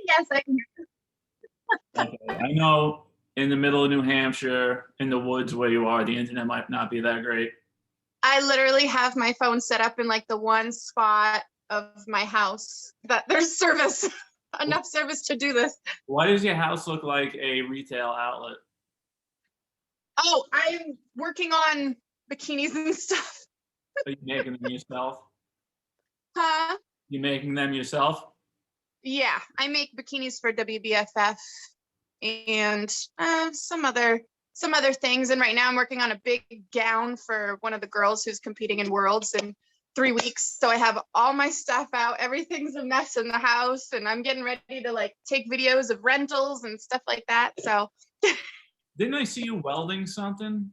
Yes, I can. Okay. I know in the middle of New Hampshire, in the woods where you are, the internet might not be that great. I literally have my phone set up in like the one spot of my house that there's service, enough service to do this. Why does your house look like a retail outlet? Oh, I'm working on bikinis and stuff. Are you making them yourself? Huh? You making them yourself? Yeah, I make bikinis for Wbff and some other things. And right now I'm working on a big gown for one of the girls who's competing in Worlds in 3 weeks. So I have all my stuff out. Everything's a mess in the house, and I'm getting ready to like take videos of rentals and stuff like that. So Didn't I see you welding something?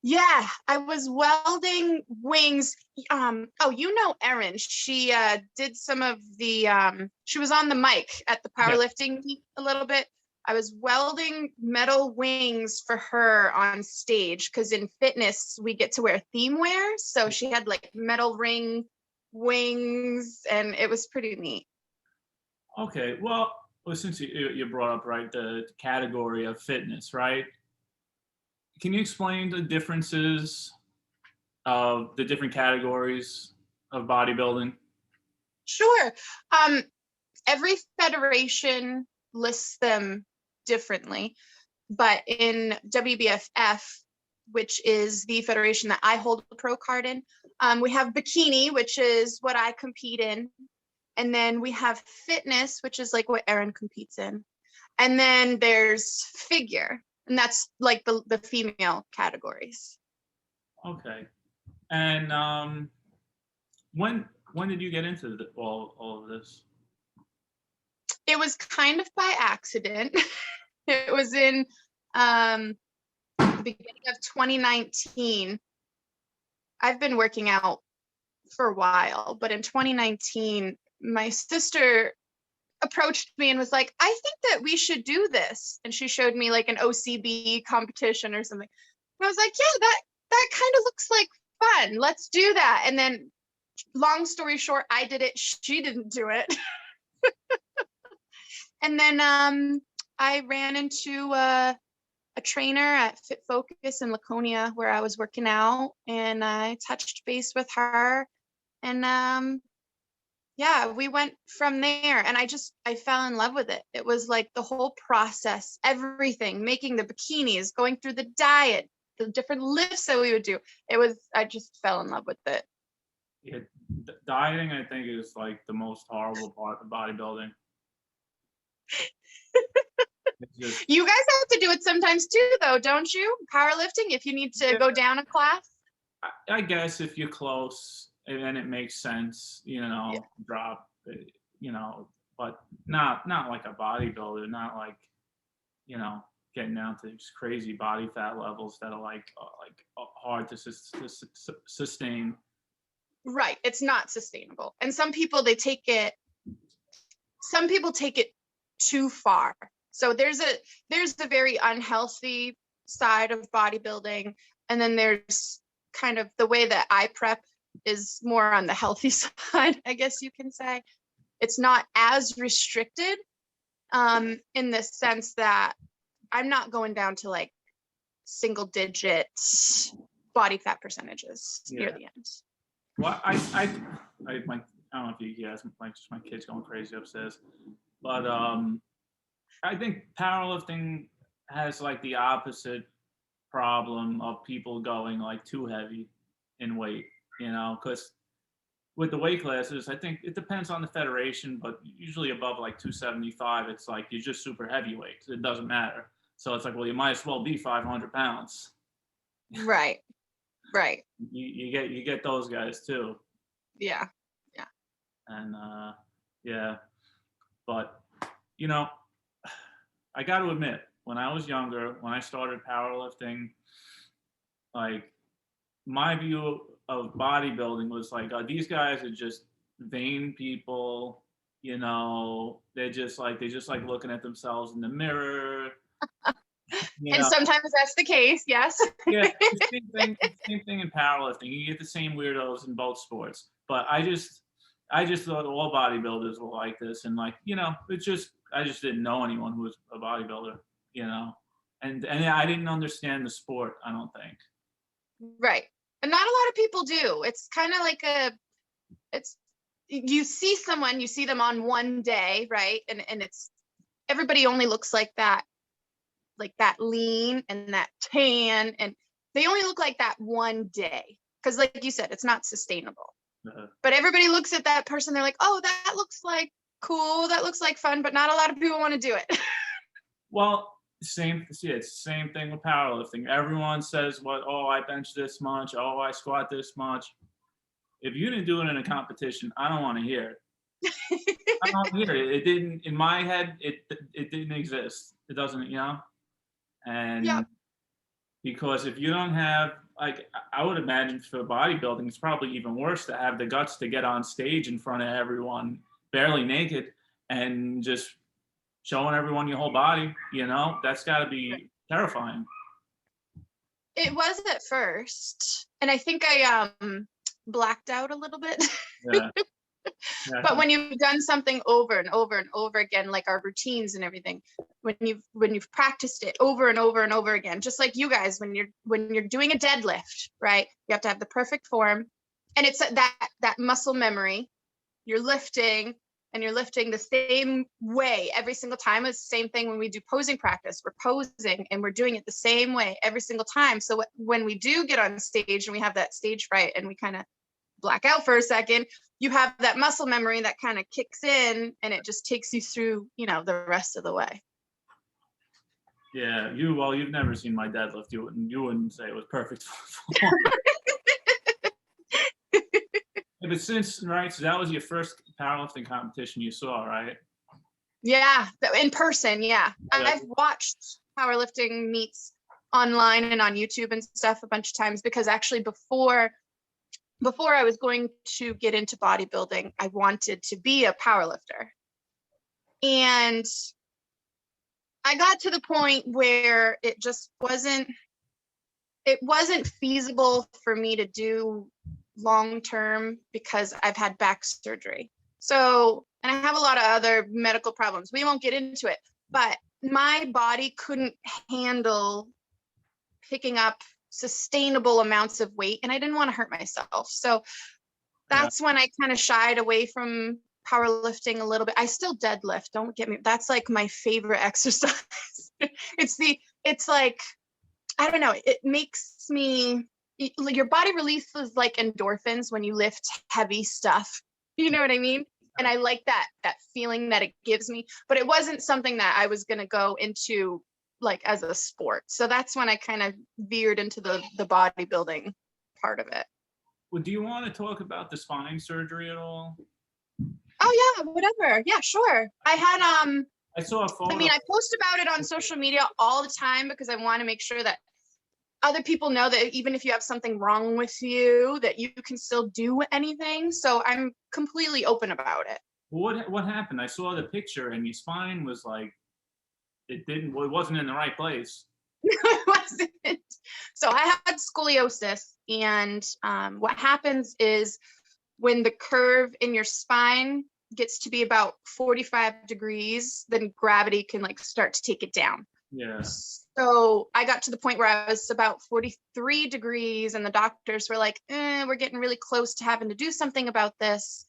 yeah, I was welding wings. Oh, you know Erin. She did some of the she was on the mic at the powerlifting meet a little bit. I was welding metal wings for her on stage because in fitness we get to wear theme wear. So she had like metal ring wings, and it was pretty neat. Okay, well, since you brought up, right, the category of fitness, right? Can you explain the differences of the different categories of bodybuilding? Sure. Every federation lists them differently, but in WBFF, which is the federation that I hold a pro card in, we have bikini, which is what I compete in. And then we have fitness, which is like what Erin competes in. And then there's figure, and that's like the female categories. Okay. And when did you get into all of this? It was kind of by accident. It was in the beginning of 2019. I've been working out for a while, but in 2019, my sister approached me and was like, I think that we should do this. And she showed me like an OCB competition or something. And I was like, yeah, that kind of looks like fun. Let's do that. And then long story short, I did it. She didn't do it. And then I ran into a trainer at Fit Focus in Laconia where I was working out, and I touched base with her, and yeah, we went from there, and I fell in love with it. It was like the whole process, everything, making the bikinis, going through the diet, the different lifts that we would do. I just fell in love with it. Yeah, dieting, I think, is like the most horrible part of bodybuilding. You guys have to do it sometimes too, though, don't you? Powerlifting, if you need to go down a class. I guess if you're close and it makes sense, drop, but not like a bodybuilder, not like, getting down to these crazy body fat levels that are like hard to sustain. Right, it's not sustainable, and some people take it too far. So there's a very unhealthy side of bodybuilding, and then there's kind of the way that I prep is more on the healthy side, I guess you can say. It's not as restricted in the sense that I'm not going down to like single digit body fat percentages near the end. Well, I don't know if you guys, like, just my kids going crazy upstairs, but I think powerlifting has like the opposite problem of people going like too heavy in weight, because with the weight classes, I think it depends on the federation, but usually above like 275, it's like you're just super heavyweight. It doesn't matter. So it's like, well, you might as well be 500 pounds. Right. You get those guys too. Yeah. And yeah, but I got to admit, when I was younger, when I started powerlifting, like my view of bodybuilding was like, these guys are just vain people, they're just like looking at themselves in the mirror. And sometimes that's the case, yes. Yeah, same thing in powerlifting. You get the same weirdos in both sports. But I just I just thought all bodybuilders were like this, and like, you know, it's just I just didn't know anyone who was a bodybuilder, you know, and I didn't understand the sport. I don't think. Right. And not a lot of people do. It's kind of like it's, you see someone, you see them on one day, right? And it's, everybody only looks like that lean and that tan, and they only look like that one day. Because like you said, it's not sustainable. But everybody looks at that person, they're like, oh, that looks like cool, that looks like fun, but not a lot of people want to do it. Well, it's the same thing with powerlifting. Everyone says, "What? Oh, I bench this much. Oh, I squat this much." If you didn't do it in a competition, I don't want to hear it. I don't hear it. It didn't in my head. It didn't exist. It doesn't, you know. And Yep. because if you don't have, like, I would imagine for bodybuilding, it's probably even worse to have the guts to get on stage in front of everyone, barely naked, and just showing everyone your whole body, you know, that's got to be terrifying. It was at first, and I think I blacked out a little bit. Yeah. But when you've done something over and over and over again, like our routines and everything, when you've practiced it over and over and over again, just like you guys, when you're doing a deadlift, right? You have to have the perfect form, and it's that muscle memory. You're lifting and you're lifting the same way every single time. It's the same thing when we do posing practice. We're posing and we're doing it the same way every single time. So when we do get on stage and we have that stage fright and we kind of black out for a second, you have that muscle memory that kind of kicks in, and it just takes you through, you know, the rest of the way. Yeah, you've never seen my deadlift. You wouldn't say it was perfect. Yeah, but since, right, so that was your first powerlifting competition you saw, right? Yeah, in person. Yeah, I've watched powerlifting meets online and on YouTube and stuff a bunch of times, because actually before I was going to get into bodybuilding, I wanted to be a powerlifter. And I got to the point where it just wasn't feasible for me to do long term, because I've had back surgery. So, and I have a lot of other medical problems. We won't get into it, but my body couldn't handle picking up sustainable amounts of weight, and I didn't want to hurt myself. So that's when I kind of shied away from powerlifting a little bit. I still deadlift, don't get me. That's like my favorite exercise. It's like, I don't know, it makes me, your body releases like endorphins when you lift heavy stuff. You know what I mean? And I like that feeling that it gives me, but it wasn't something that I was going to go into like as a sport. So that's when I kind of veered into the bodybuilding part of it. Well, do you want to talk about the spine surgery at all? Oh yeah, whatever. Yeah, sure. I had I saw a photo. I mean, I post about it on social media all the time because I want to make sure that other people know that even if you have something wrong with you, that you can still do anything. So I'm completely open about it. What happened? I saw the picture and your spine was like, it wasn't in the right place. It wasn't. So I had scoliosis, and what happens is when the curve in your spine gets to be about 45 degrees, then gravity can like start to take it down. Yeah. So I got to the point where I was about 43 degrees, and the doctors were like, we're getting really close to having to do something about this.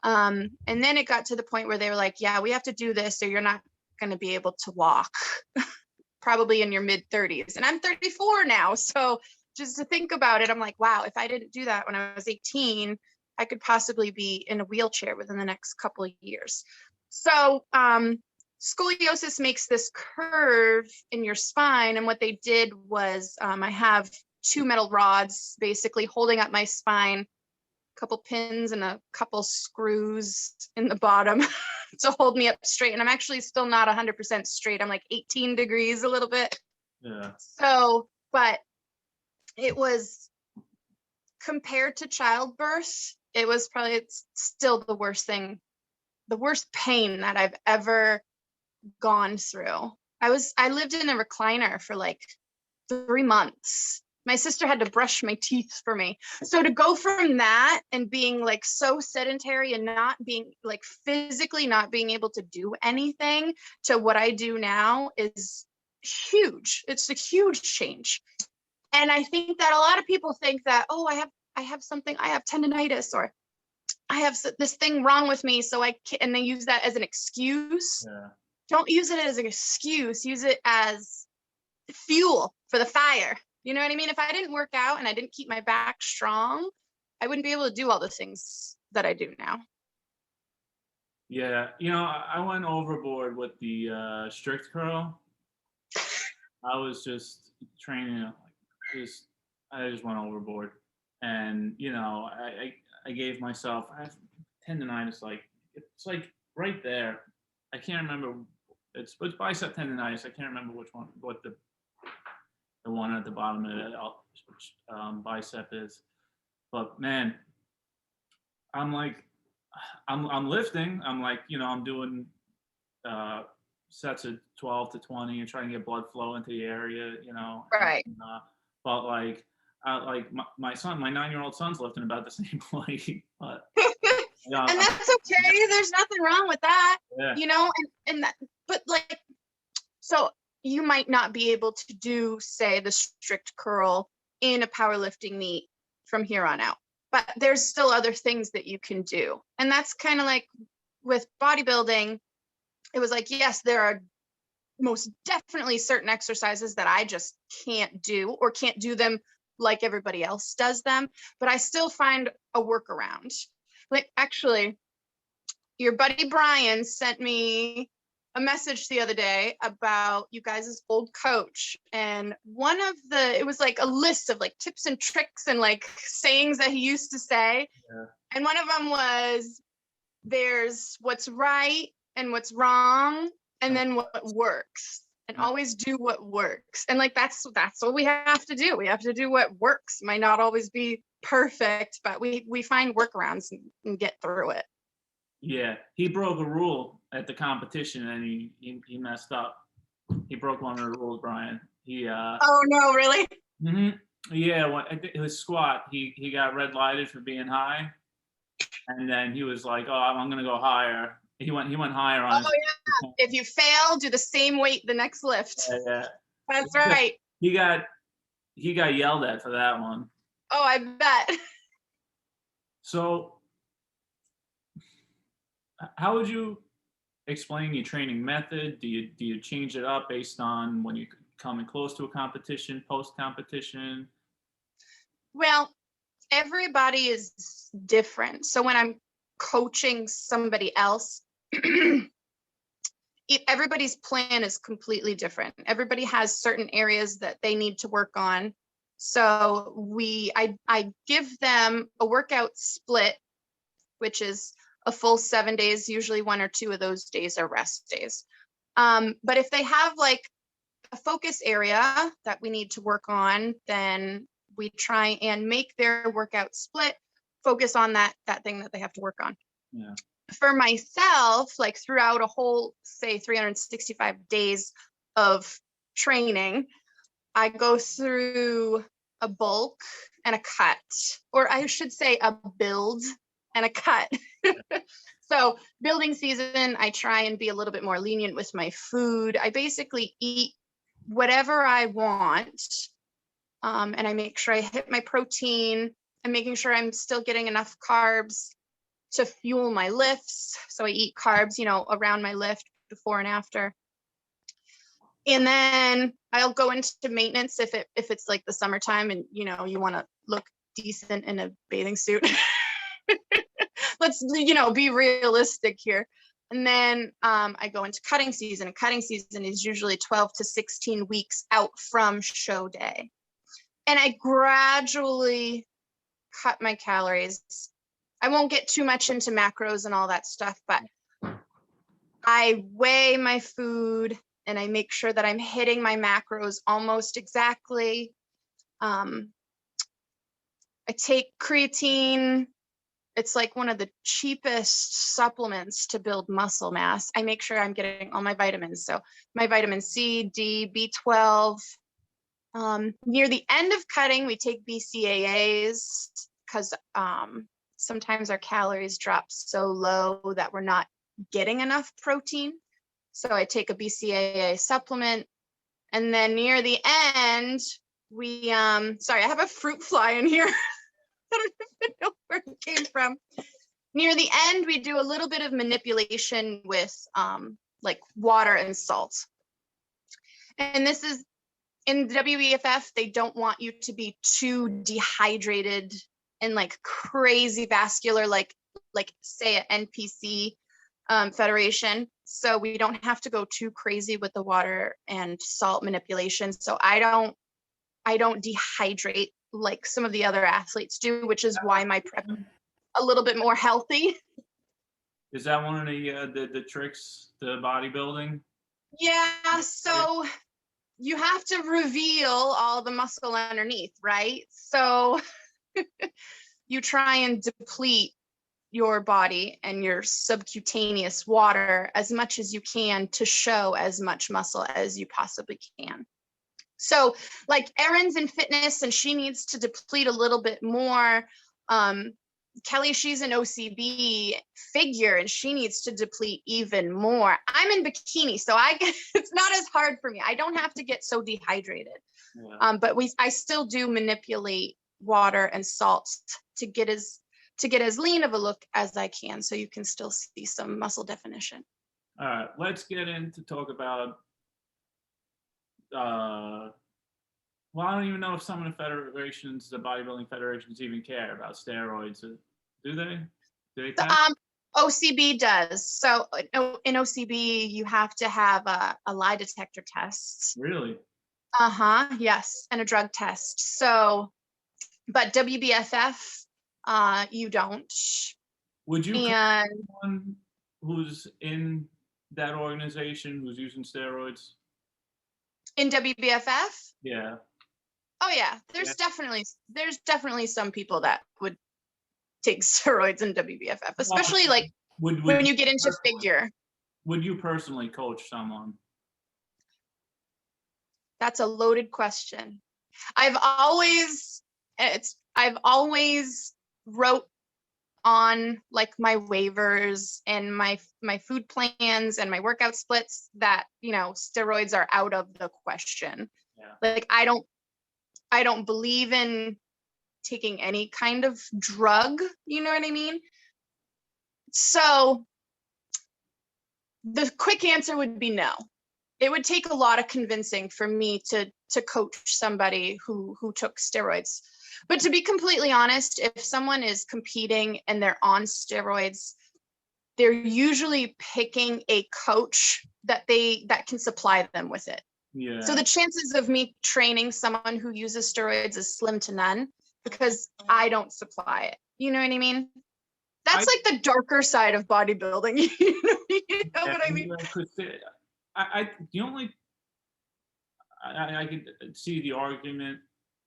And then it got to the point where they were like, yeah, we have to do this, or you're not going to be able to walk probably in your mid 30s. And I'm 34 now. So just to think about it, I'm like, wow, if I didn't do that when I was 18, I could possibly be in a wheelchair within the next couple of years. So scoliosis makes this curve in your spine. And what they did was I have 2 metal rods basically holding up my spine, a couple pins and a couple screws in the bottom to hold me up straight. And I'm actually still not 100% straight. I'm like 18 degrees a little bit. Yeah. So, but it was, compared to childbirth, it was probably, it's still the worst thing, the worst pain that I've ever gone through. I lived in a recliner for like 3 months, My sister had to brush my teeth for me. So to go from that and being like so sedentary and not being like physically not being able to do anything to what I do now is huge. It's a huge change. And I think that a lot of people think that, oh, I have something, I have tendonitis, or I have this thing wrong with me. So I can't, and they use that as an excuse. Yeah. Don't use it as an excuse. Use it as fuel for the fire. You know what I mean? If I didn't work out and I didn't keep my back strong, I wouldn't be able to do all the things that I do now. Yeah, you know, I went overboard with the strict curl. I was just training, like, I just went overboard, and you know, I gave myself, I have tendonitis, like it's like right there. I can't remember. It's bicep tendonitis. I can't remember which one, what the one at the bottom of the bicep is. But man, I'm like, I'm lifting. I'm like, you know, I'm doing sets of 12 to 20 and trying to get blood flow into the area, you know. Right. And, but like my son, my 9-year-old son's lifting about the same weight. But yeah, and that's okay. There's nothing wrong with that. Yeah. You know, and that, but like, so you might not be able to do, say, the strict curl in a powerlifting meet from here on out, but there's still other things that you can do. And that's kind of like with bodybuilding. It was like, yes, there are most definitely certain exercises that I just can't do, or can't do them like everybody else does them, but I still find a workaround. Like, actually, your buddy Brian sent me a message the other day about you guys' old coach, and it was like a list of like tips and tricks and like sayings that he used to say. Yeah. And one of them was, there's what's right and what's wrong, and then what works, and always do what works. And like that's what we have to do. We have to do what works. Might not always be perfect, but we find workarounds and get through it. Yeah, he broke a rule at the competition and he messed up. He broke one of the rules, Brian. Oh no, really? Mm-hmm. Yeah, I think it was squat. He got red lighted for being high, and then he was like, "Oh, I'm gonna go higher." He went higher on. Oh yeah. If you fail, do the same weight the next lift. Yeah. That's right. He got yelled at for that one. Oh, I bet. So, how would you explain your training method? Do you change it up based on when you're coming close to a competition, post competition? Well, everybody is different. So when I'm coaching somebody else, everybody's plan is completely different. Everybody has certain areas that they need to work on. So I give them a workout split, which is a full 7 days. Usually 1 or 2 of those days are rest days. But if they have like a focus area that we need to work on, then we try and make their workout split focus on that thing that they have to work on. Yeah. For myself, like throughout a whole, say, 365 days of training, I go through a bulk and a cut, or I should say a build and a cut. So building season, I try and be a little bit more lenient with my food. I basically eat whatever I want. And I make sure I hit my protein and making sure I'm still getting enough carbs to fuel my lifts. So I eat carbs, you know, around my lift, before and after. And then I'll go into maintenance if it's like the summertime and, you know, you want to look decent in a bathing suit. Let's, you know, be realistic here. And then I go into cutting season. And cutting season is usually 12 to 16 weeks out from show day. And I gradually cut my calories. I won't get too much into macros and all that stuff, but I weigh my food and I make sure that I'm hitting my macros almost exactly. I take creatine. It's like one of the cheapest supplements to build muscle mass. I make sure I'm getting all my vitamins. So my vitamin C, D, B12, Near the end of cutting, we take BCAAs because sometimes our calories drop so low that we're not getting enough protein. So I take a BCAA supplement. And then near the end, we, sorry, I have a fruit fly in here. I don't even know where it came from. Near the end, we do a little bit of manipulation with like water and salt. And this is, in WBFF, they don't want you to be too dehydrated and like crazy vascular, like say an NPC federation. So we don't have to go too crazy with the water and salt manipulation. So I don't dehydrate like some of the other athletes do, which is why my prep is a little bit more healthy. Is that one of the tricks to bodybuilding? Yeah, so you have to reveal all the muscle underneath, right? So you try and deplete your body and your subcutaneous water as much as you can to show as much muscle as you possibly can. So like Erin's in fitness and she needs to deplete a little bit more. Kelly, she's an OCB figure and she needs to deplete even more. I'm in bikini, so it's not as hard for me. I don't have to get so dehydrated. Yeah. But I still do manipulate water and salt to get as lean of a look as I can, so you can still see some muscle definition. All right, let's get in to talk about. Well, I don't even know if some of the federations, the bodybuilding federations, even care about steroids. Do they? Do they care? OCB does. So in OCB, you have to have a lie detector test. Really? Yes, and a drug test. So, but WBFF, you don't. Would you call someone who's in that organization who's using steroids? In WBFF? Yeah. Oh yeah, there's definitely some people that would take steroids in WBFF, especially like when you get into figure. Would you personally coach someone? That's a loaded question. I've always wrote on like my waivers and my food plans and my workout splits that, you know, steroids are out of the question. Yeah. Like I don't believe in taking any kind of drug, you know what I mean? So the quick answer would be no. It would take a lot of convincing for me to coach somebody who took steroids. But to be completely honest, if someone is competing and they're on steroids, they're usually picking a coach that can supply them with it. Yeah. So the chances of me training someone who uses steroids is slim to none because I don't supply it. You know what I mean? That's like the darker side of bodybuilding. You know what I mean? I could see the argument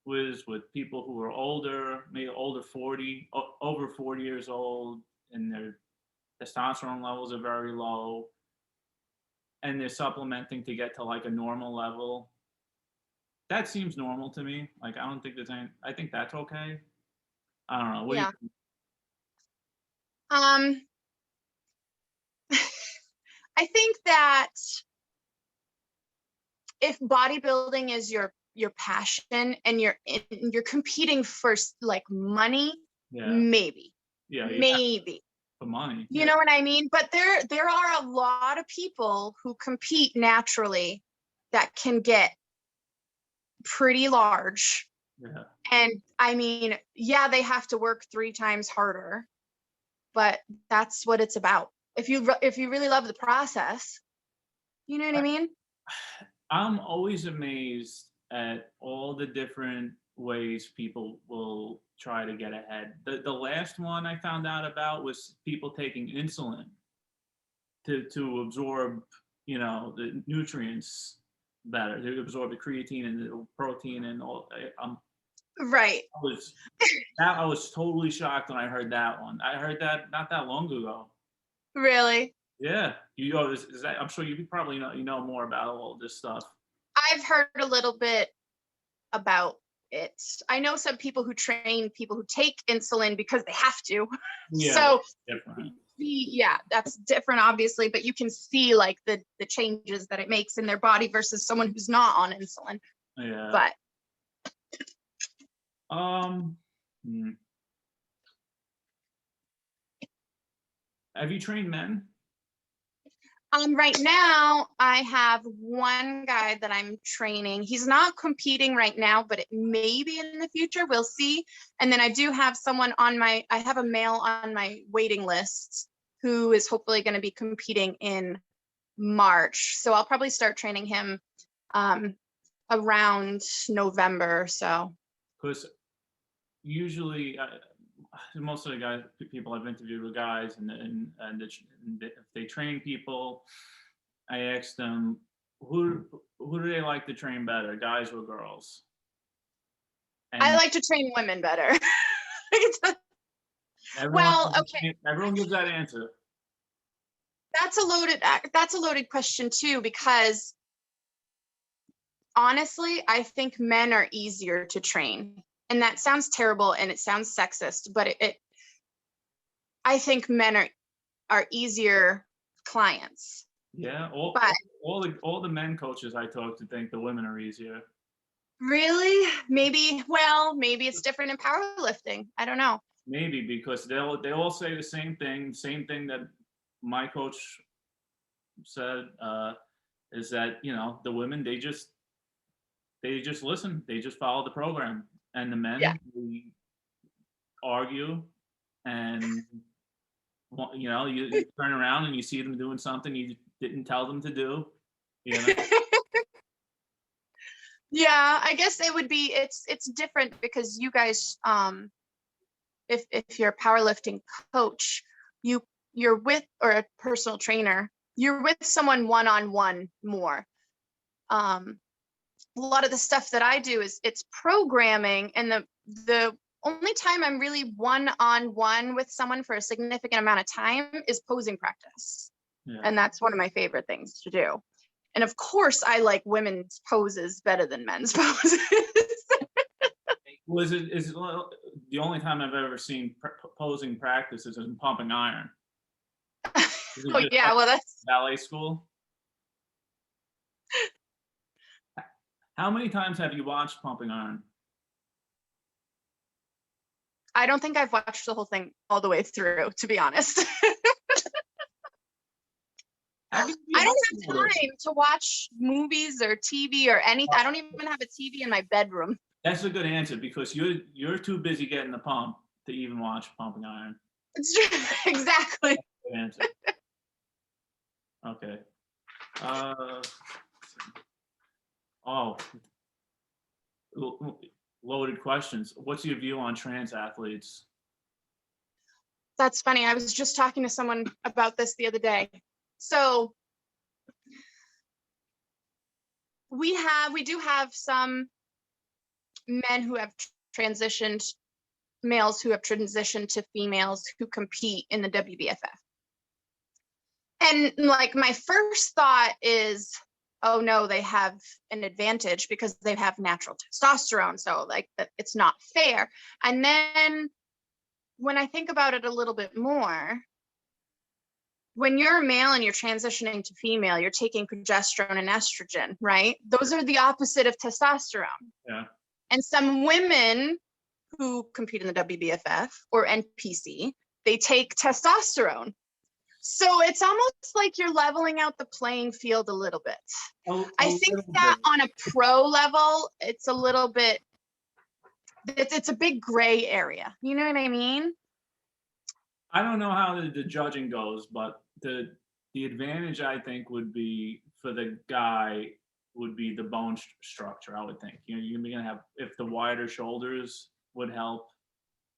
was with people who are older, maybe over 40 years old, and their testosterone levels are very low, and they're supplementing to get to like a normal level. That seems normal to me. Like I don't think there's any. I think that's okay. I don't know. What do you think? I think that if bodybuilding is your passion and you're competing for like money, maybe. Yeah. Maybe. For money. You know what I mean? But there are a lot of people who compete naturally that can get pretty large. Yeah. And I mean, yeah, they have to work 3 times harder, but that's what it's about. If you really love the process, you know what I mean? I'm always amazed at all the different ways people will try to get ahead. The last one I found out about was people taking insulin to absorb, you know, the nutrients better, to absorb the creatine and the protein and all. Right. I was totally shocked when I heard that one. I heard that not that long ago. Really? Yeah. You know, is that, I'm sure you probably know more about all this stuff. I've heard a little bit about it. I know some people who train people who take insulin because they have to. Yeah, So different. yeah, that's different, obviously, but you can see like the changes that it makes in their body versus someone who's not on insulin. Yeah. But have you trained men? right now I have one guy that I'm training. He's not competing right now, but it may be in the future. We'll see. And then I do have someone I have a male on my waiting list who is hopefully going to be competing in March. So I'll probably start training him around November. So. Because usually most of the people I've interviewed with guys, and if they train people, I ask them who do they like to train better, guys or girls? And I like to train women better. everyone gives that answer. That's a loaded question too, because honestly, I think men are easier to train. And that sounds terrible and it sounds sexist, but I think men are easier clients. Yeah, all the men coaches I talk to think the women are easier. Really? Maybe it's different in powerlifting. I don't know. Maybe because they all say the same thing that my coach said, is that, the women, they just listen, they just follow the program, and the men, we argue, and you turn around and you see them doing something you didn't tell them to do. Yeah, I guess it would be, it's different because you guys, if you're a powerlifting coach, you're with, or a personal trainer, you're with someone one-on-one more. A lot of the stuff that I do it's programming, and the only time I'm really one-on-one with someone for a significant amount of time is posing practice. Yeah. And that's one of my favorite things to do. And of course, I like women's poses better than men's poses. Well, is it the only time I've ever seen posing practice is in pumping iron? Oh yeah, well that's ballet school. How many times have you watched Pumping Iron? I don't think I've watched the whole thing all the way through, to be honest. I don't have time to watch movies or TV or anything. I don't even have a TV in my bedroom. That's a good answer, because you're too busy getting the pump to even watch Pumping Iron. It's true. Exactly. Good answer. Okay. Loaded questions. What's your view on trans athletes? That's funny. I was just talking to someone about this the other day. So we do have some men who have transitioned, males who have transitioned to females who compete in the WBFF. And like my first thought is, oh no, they have an advantage because they have natural testosterone. So like it's not fair. And then when I think about it a little bit more, when you're a male and you're transitioning to female, you're taking progesterone and estrogen, right? Those are the opposite of testosterone. Yeah. And some women who compete in the WBFF or NPC, they take testosterone. So it's almost like you're leveling out the playing field a little bit. I think that on a pro level, it's a little bit, it's a big gray area. You know what I mean? I don't know how the judging goes, but the advantage I think would be for the guy would be the bone structure. I would think, you're gonna have, if the wider shoulders would help.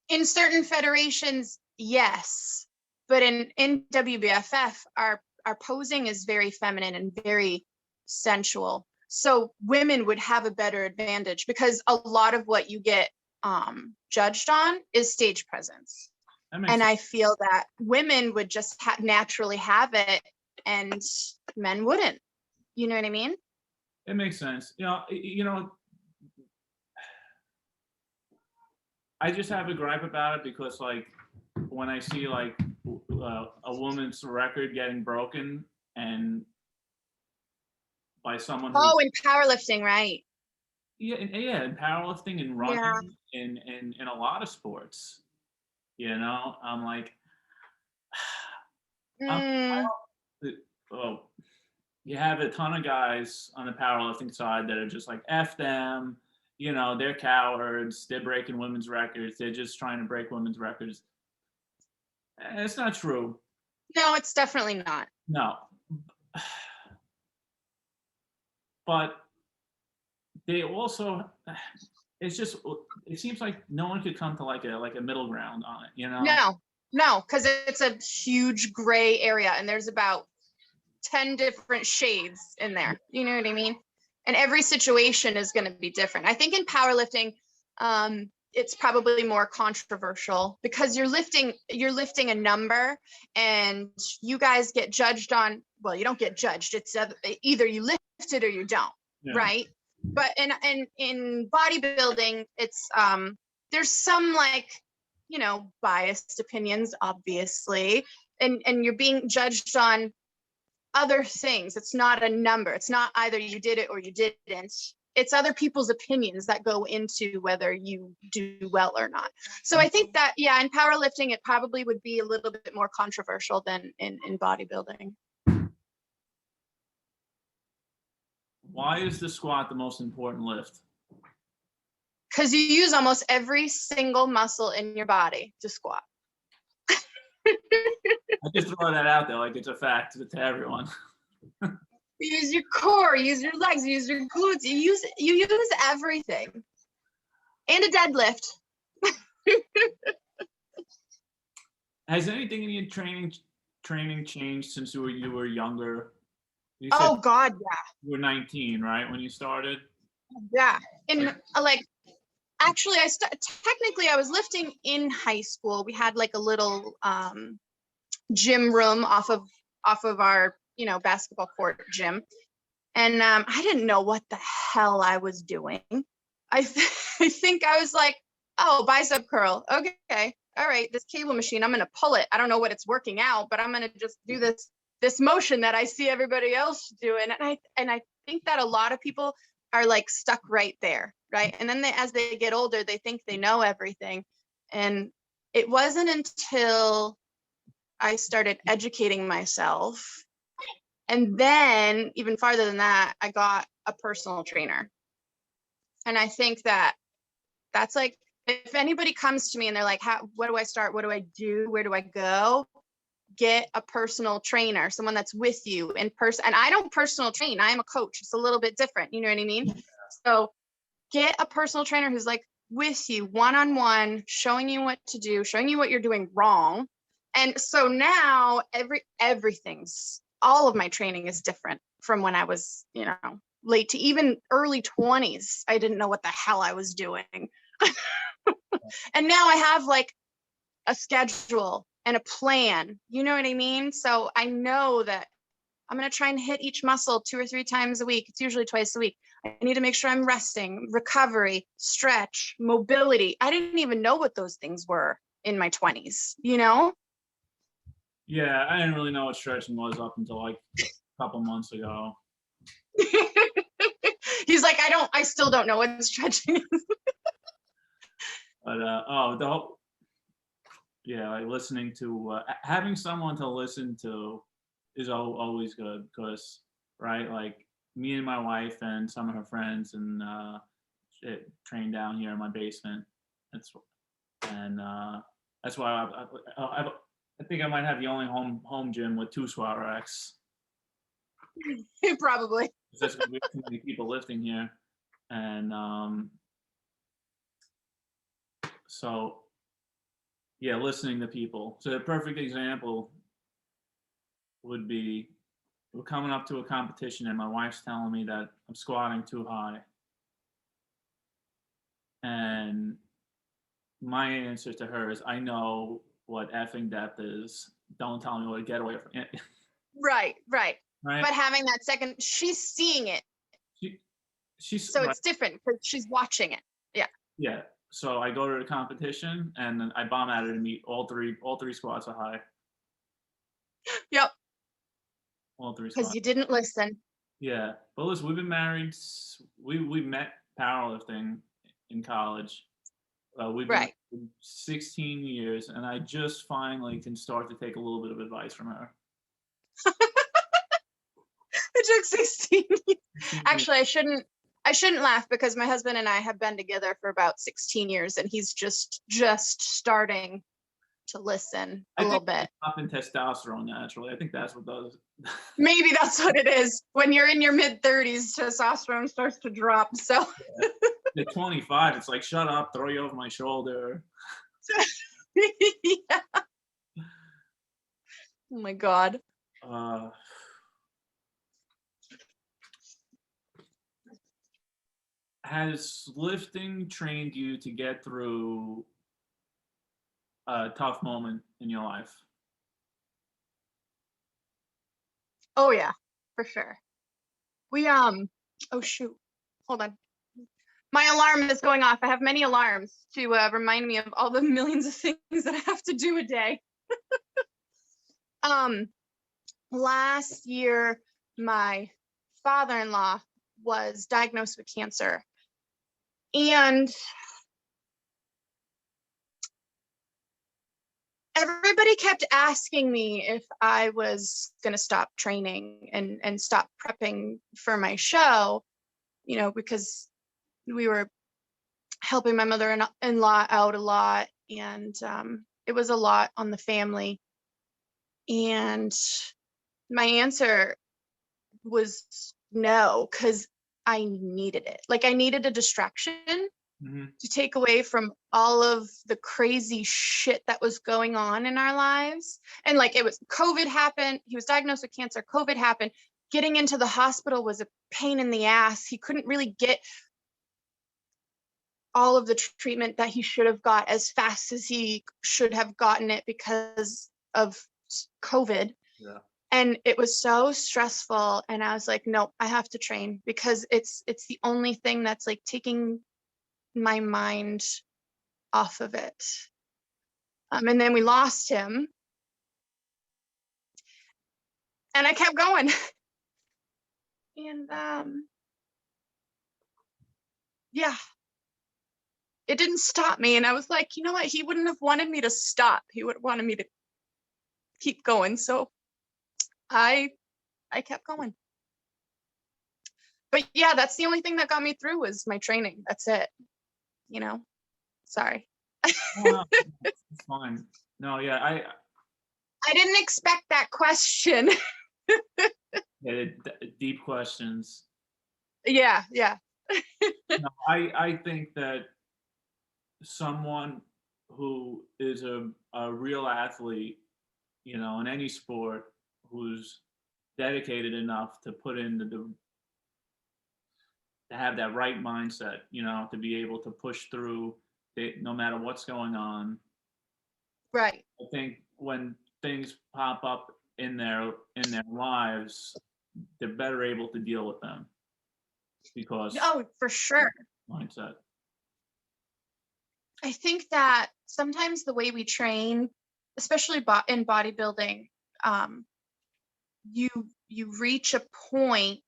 In certain federations, yes, but in WBFF, our posing is very feminine and very sensual. So women would have a better advantage because a lot of what you get judged on is stage presence. And sense. I feel that women would just naturally have it and men wouldn't. You know what I mean? It makes sense. I just have a gripe about it because like when I see like a woman's record getting broken and by someone who's Oh, in powerlifting, right? yeah, in powerlifting and Yeah. running in a lot of sports, I'm like, I'm, Mm. oh, you have a ton of guys on the powerlifting side that are just like F them, they're cowards, they're breaking women's records, they're just trying to break women's records. It's not true. No, it's definitely not. No. But they also it's just it seems like no one could come to like a middle ground on it. No, because it's a huge gray area and there's about 10 different shades in there. You know what I mean? And every situation is going to be different. I think in powerlifting, it's probably more controversial because you're lifting a number and you guys get judged on, well, you don't get judged. It's either you lift it or you don't, right? But in bodybuilding, it's there's some like, biased opinions, obviously, and you're being judged on other things. It's not a number. It's not either you did it or you didn't. It's other people's opinions that go into whether you do well or not. So I think that, yeah, in powerlifting, it probably would be a little bit more controversial than in bodybuilding. Why is the squat the most important lift? Because you use almost every single muscle in your body to squat. I just throw that out there like it's a fact to everyone. You use your core, you use your legs, you use your glutes, you use everything. And a deadlift. Has anything in your training changed since you were younger? You said God, yeah. You were 19, right, when you started? Yeah. In actually, technically I was lifting in high school. We had like a little gym room off of our basketball court gym, and I didn't know what the hell I was doing. I think I was like, oh, bicep curl, okay, all right, this cable machine, I'm gonna pull it. I don't know what it's working out, but I'm gonna just do this motion that I see everybody else doing. And I think that a lot of people are like stuck right there, right? And then as they get older, they think they know everything. And it wasn't until I started educating myself, and then even farther than that, I got a personal trainer. And I think that's like, if anybody comes to me and they're like, what do I start? What do I do? Where do I go? Get a personal trainer, someone that's with you in person. And I don't personal train. I am a coach. It's a little bit different. You know what I mean? So get a personal trainer who's like with you one-on-one, showing you what to do, showing you what you're doing wrong. And so now everything's, all of my training is different from when I was, late to even early 20s. I didn't know what the hell I was doing. And now I have like a schedule and a plan. You know what I mean? So I know that I'm going to try and hit each muscle 2 or 3 times a week. It's usually twice a week. I need to make sure I'm resting, recovery, stretch, mobility. I didn't even know what those things were in my 20s, Yeah, I didn't really know what stretching was up until like a couple months ago. He's like, I still don't know what stretching is. But like listening to having someone to listen to is always good, because right, like me and my wife and some of her friends and train down here in my basement. That's why I think I might have the only home gym with 2 squat racks. Probably. There's too many people lifting here, and so yeah, listening to people. So a perfect example would be, we're coming up to a competition and my wife's telling me that I'm squatting too high, and my answer to her is, I know what effing depth is. Don't tell me what to get away from it. Right. But having that second, she's seeing it. She's so it's different because she's watching it. Yeah. Yeah. So I go to the competition and then I bomb at it and meet all three squats are high. Yep. All three Because squats. you didn't listen. Yeah. But listen, we've been married. We met powerlifting in college. We've been Right. 16 years, and I just finally can start to take a little bit of advice from her. It took 16 years. 16 years. Actually, I shouldn't laugh because my husband and I have been together for about 16 years and he's just starting to listen a little bit. Up in testosterone naturally. I think that's what does it. Maybe that's what it is. When you're in your mid-30s, testosterone starts to drop. So Yeah. At 25, it's like, shut up, throw you over my shoulder. yeah. Oh my God. Has lifting trained you to get through a tough moment in your life? Oh yeah, for sure. We oh shoot. Hold on. My alarm is going off. I have many alarms to remind me of all the millions of things that I have to do a day. Last year, my father-in-law was diagnosed with cancer. And everybody kept asking me if I was going to stop training and stop prepping for my show, you know, because we were helping my mother-in-law out a lot, and it was a lot on the family. And my answer was no, because I needed it. Like I needed a distraction to take away from all of the crazy shit that was going on in our lives. And like it was COVID happened. He was diagnosed with cancer. COVID happened. Getting into the hospital was a pain in the ass. He couldn't really get all of the treatment that he should have got as fast as he should have gotten it because of COVID. Yeah. And it was so stressful. And I was like, no, I have to train because it's the only thing that's like taking my mind off of it. And then we lost him. And I kept going. And yeah, it didn't stop me. And I was like, you know what? He wouldn't have wanted me to stop. He would have wanted me to keep going. So I kept going. But yeah, that's the only thing that got me through was my training. That's it. You know, sorry. No, it's fine. No, yeah, I didn't expect that question. yeah, deep questions. Yeah. No, I think that someone who is a real athlete, you know, in any sport, who's dedicated enough to put in to have that right mindset, you know, to be able to push through it, no matter what's going on. Right. I think when things pop up in their lives, they're better able to deal with them because For sure. mindset. I think that sometimes the way we train, especially in bodybuilding, you reach a point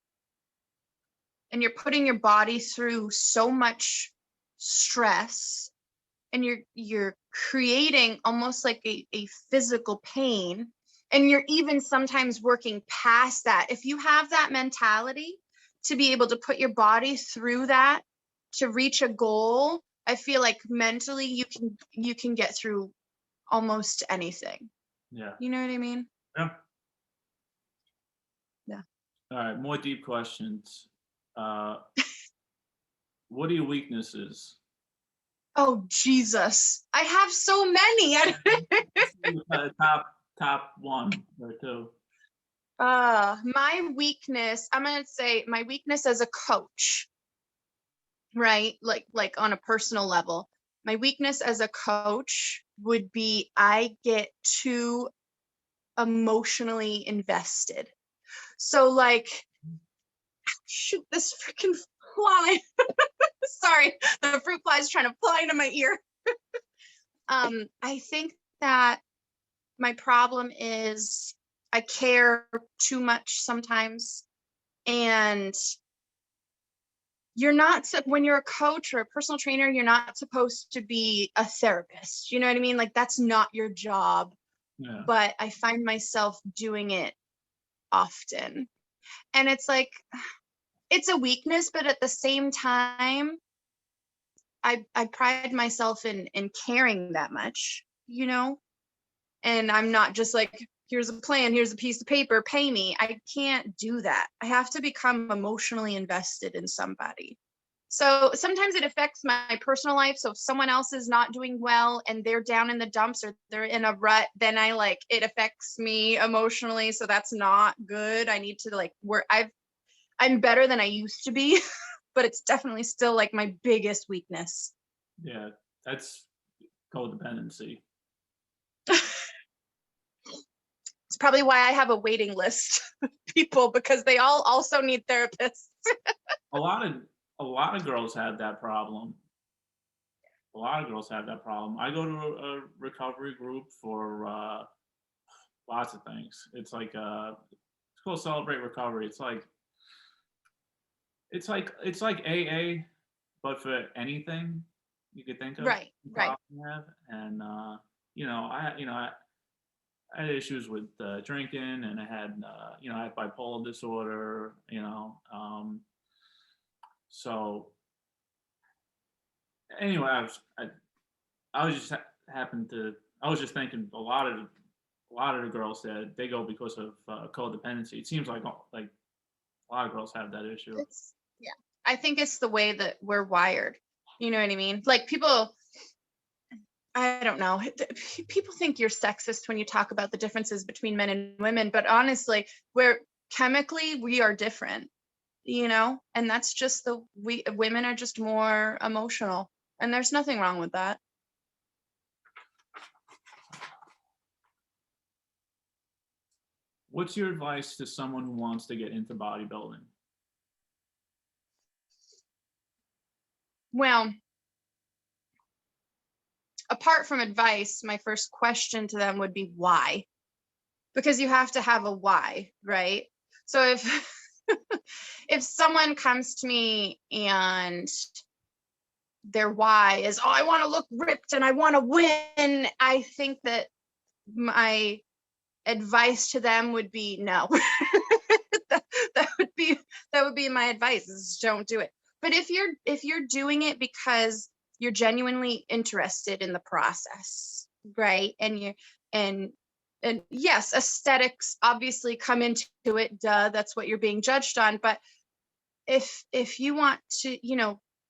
and you're putting your body through so much stress and you're creating almost like a physical pain, and you're even sometimes working past that. If you have that mentality to be able to put your body through that to reach a goal, I feel like mentally you can get through almost anything. Yeah. You know what I mean? Yeah. Yeah. All right, more deep questions. What are your weaknesses? Oh Jesus, I have so many. Top one or two. My weakness, I'm gonna say my weakness as a coach, right? Like on a personal level, my weakness as a coach would be I get too emotionally invested. So like, shoot, this freaking fly. Sorry, the fruit fly is trying to fly into my ear. I think that my problem is I care too much sometimes. And you're not, when you're a coach or a personal trainer, you're not supposed to be a therapist. You know what I mean? Like, that's not your job. Yeah. But I find myself doing it often. And it's like, it's a weakness, but at the same time, I pride myself in caring that much, you know? And I'm not just like, here's a plan, here's a piece of paper, pay me. I can't do that. I have to become emotionally invested in somebody. So sometimes it affects my personal life. So if someone else is not doing well and they're down in the dumps or they're in a rut, then it affects me emotionally. So that's not good. I need to like work. I'm better than I used to be, but it's definitely still like my biggest weakness. Yeah, that's codependency. It's probably why I have a waiting list of people, because they all also need therapists. A lot of girls have that problem. A lot of girls have that problem. I go to a recovery group for lots of things. It's like it's called Celebrate Recovery. It's like AA, but for anything you could think of. Right. You have. And I had issues with drinking, and I had I had bipolar disorder. So anyway, I was just happened to I was just thinking a lot of the girls said they go because of codependency. It seems like a lot of girls have that issue. Yeah, I think it's the way that we're wired. You know what I mean? Like, people, I don't know. People think you're sexist when you talk about the differences between men and women, but honestly, we are different, and that's just women are just more emotional, and there's nothing wrong with that. What's your advice to someone who wants to get into bodybuilding? Well, apart from advice, my first question to them would be why? Because you have to have a why, right? So if if someone comes to me and their why is, oh, I want to look ripped and I want to win, I think that my advice to them would be no. that would be my advice, is don't do it. But if you're doing it because you're genuinely interested in the process, right? And yes, aesthetics obviously come into it, duh, that's what you're being judged on. But if you want to,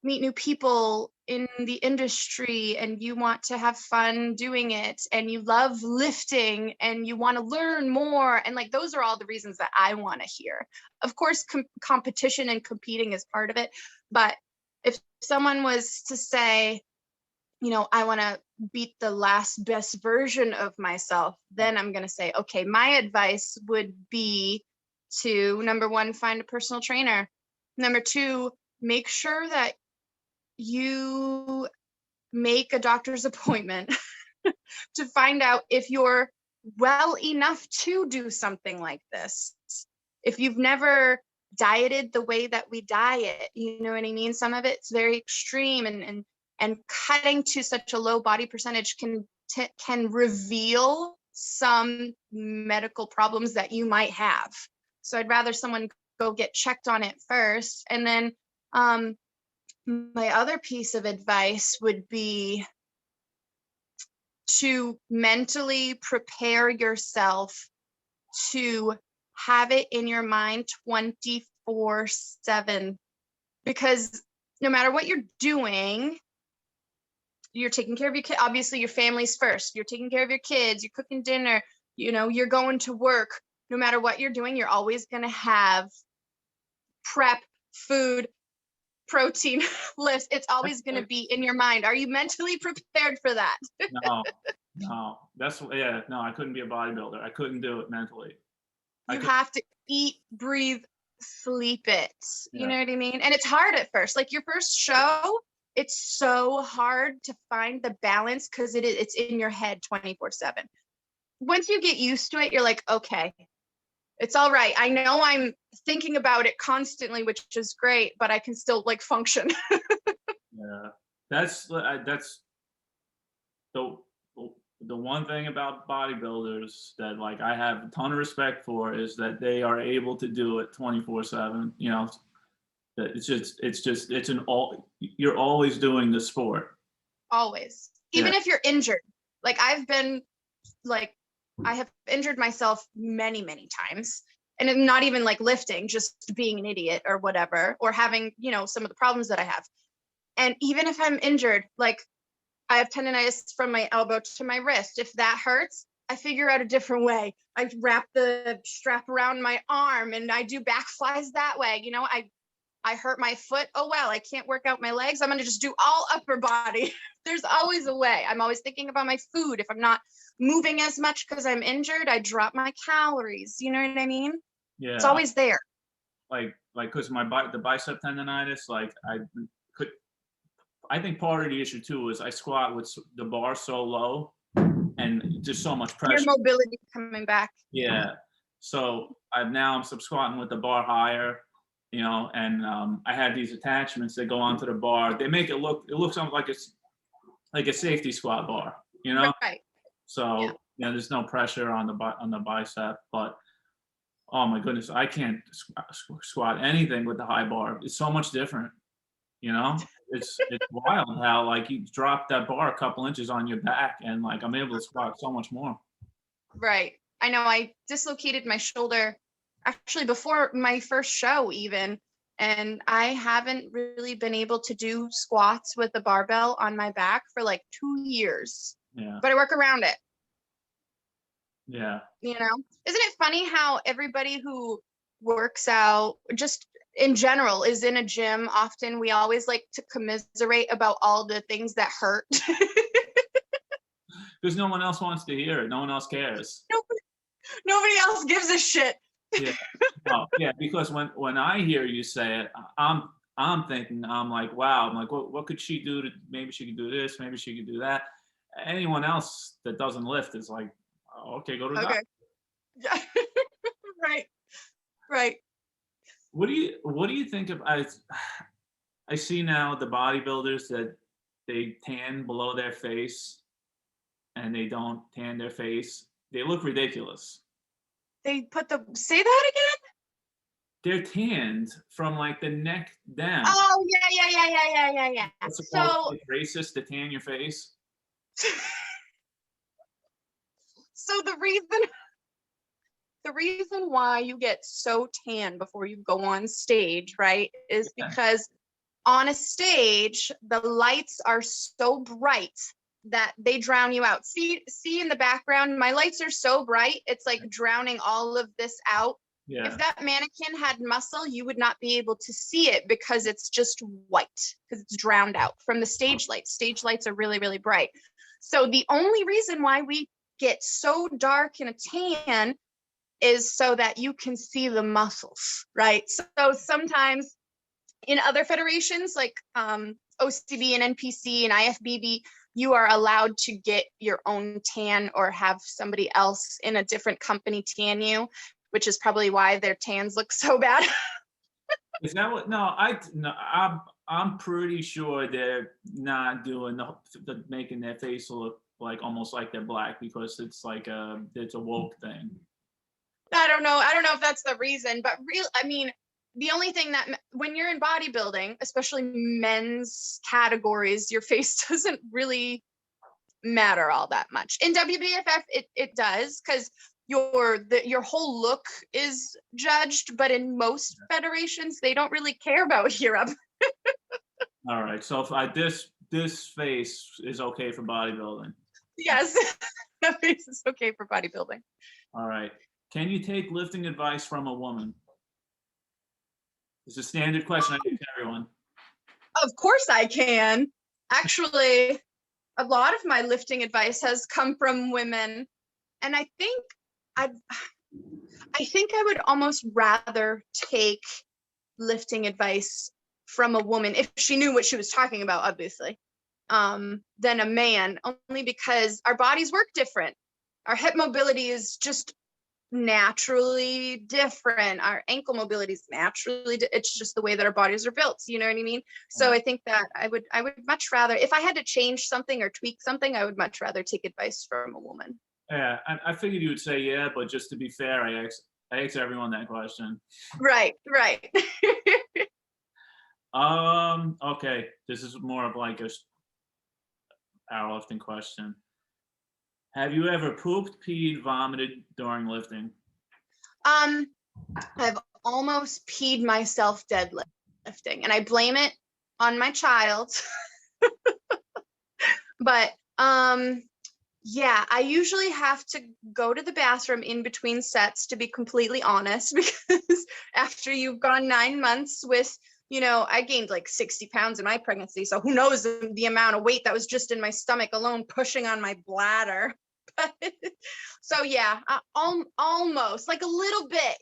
meet new people in the industry, and you want to have fun doing it, and you love lifting, and you want to learn more, and like, those are all the reasons that I want to hear. Of course, competition and competing is part of it, but if someone was to say, I want to beat the last best version of myself, then I'm going to say, okay, my advice would be to, number one, find a personal trainer. Number two, make sure that you make a doctor's appointment to find out if you're well enough to do something like this. If you've never dieted the way that we diet, you know what I mean? Some of it's very extreme, and cutting to such a low body percentage can reveal some medical problems that you might have. So I'd rather someone go get checked on it first. And then my other piece of advice would be to mentally prepare yourself to have it in your mind 24/7, because no matter what you're doing, you're taking care of your kid. Obviously, your family's first. You're taking care of your kids, you're cooking dinner, you're going to work. No matter what you're doing, you're always going to have prep, food, protein lifts. It's always going to be in your mind. Are you mentally prepared for that? No. No, I couldn't be a bodybuilder. I couldn't do it mentally. You have to eat, breathe, sleep it. You Yeah. know what I mean? And it's hard at first. Like your first show, it's so hard to find the balance because it's in your head 24/7. Once you get used to it, you're like, okay, it's all right. I know I'm thinking about it constantly, which is great, but I can still like function. Yeah. That's the the one thing about bodybuilders that like I have a ton of respect for is that they are able to do it 24/7. You know, that it's an all you're always doing the sport. Always. Yeah. Even if you're injured. Like I've been like I have injured myself many, many times. And I'm not even like lifting, just being an idiot or whatever, or having, some of the problems that I have. And even if I'm injured, like I have tendonitis from my elbow to my wrist. If that hurts, I figure out a different way. I wrap the strap around my arm and I do back flies that way. I hurt my foot. Oh, well, I can't work out my legs. I'm going to just do all upper body. There's always a way. I'm always thinking about my food. If I'm not moving as much because I'm injured, I drop my calories. You know what I mean? It's Yeah. always there. Like because the bicep tendonitis, like I think part of the issue too is I squat with the bar so low and just so much pressure. Your mobility coming back. Yeah. So I'm squatting with the bar higher, and I had these attachments that go onto the bar. They make it looks almost like it's like a safety squat bar, Right. So there's no pressure on the bicep, but oh my goodness, I can't squat anything with the high bar. It's so much different, It's wild how like you drop that bar a couple inches on your back and like I'm able to squat so much more. Right. I know I dislocated my shoulder actually before my first show even, and I haven't really been able to do squats with a barbell on my back for like 2 years. Yeah. But I work around it. Yeah. Isn't it funny how everybody who works out just in general is in a gym often we always like to commiserate about all the things that hurt. Because no one else wants to hear it. No one else cares. Nobody else gives a shit. Yeah. No, yeah, because when I hear you say it, I'm thinking, I'm like, wow, I'm like, what could she do maybe she could do this, maybe she could do that. Anyone else that doesn't lift is like, oh, okay, go to the doctor. Yeah. Right. What do you think of I see now the bodybuilders that they tan below their face and they don't tan their face. They look ridiculous. They say that again? They're tanned from like the neck down. Oh, yeah. It's So racist to tan your face. So the reason why you get so tan before you go on stage, right, is because on a stage, the lights are so bright that they drown you out. See in the background, my lights are so bright, it's like drowning all of this out. Yeah. If that mannequin had muscle, you would not be able to see it because it's just white, because it's drowned out from the stage lights. Stage lights are really, really bright. So the only reason why we get so dark in a tan is so that you can see the muscles, right? So sometimes in other federations like OCB and NPC and IFBB, you are allowed to get your own tan or have somebody else in a different company tan you, which is probably why their tans look so bad. Is that what? No, I'm pretty sure they're not doing the making their face look like almost like they're black because it's like it's a woke thing. I don't know if that's the reason, but the only thing that when you're in bodybuilding, especially men's categories, your face doesn't really matter all that much. In WBFF, it does, because your whole look is judged, but in most federations, they don't really care about Europe. All right, so if this face is okay for bodybuilding. Yes, that face is okay for bodybuilding. All right. Can you take lifting advice from a woman? It's a standard question I give to everyone. Of course I can. Actually, a lot of my lifting advice has come from women. And I think I I think I would almost rather take lifting advice from a woman if she knew what she was talking about, obviously, than a man, only because our bodies work different. Our hip mobility is just naturally different. Our ankle mobility is naturally, it's just the way that our bodies are built. You know what I mean? So I think that I would much rather, if I had to change something or tweak something, I would much rather take advice from a woman. Yeah, I figured you would say yeah, but just to be fair, I asked everyone that question. Right, right. Okay, this is more of like a powerlifting question. Have you ever pooped, peed, vomited during lifting? I've almost peed myself deadlifting, and I blame it on my child. But yeah, I usually have to go to the bathroom in between sets, to be completely honest, because after you've gone 9 months with, I gained like 60 pounds in my pregnancy. So who knows the amount of weight that was just in my stomach alone pushing on my bladder. So yeah, almost like a little bit,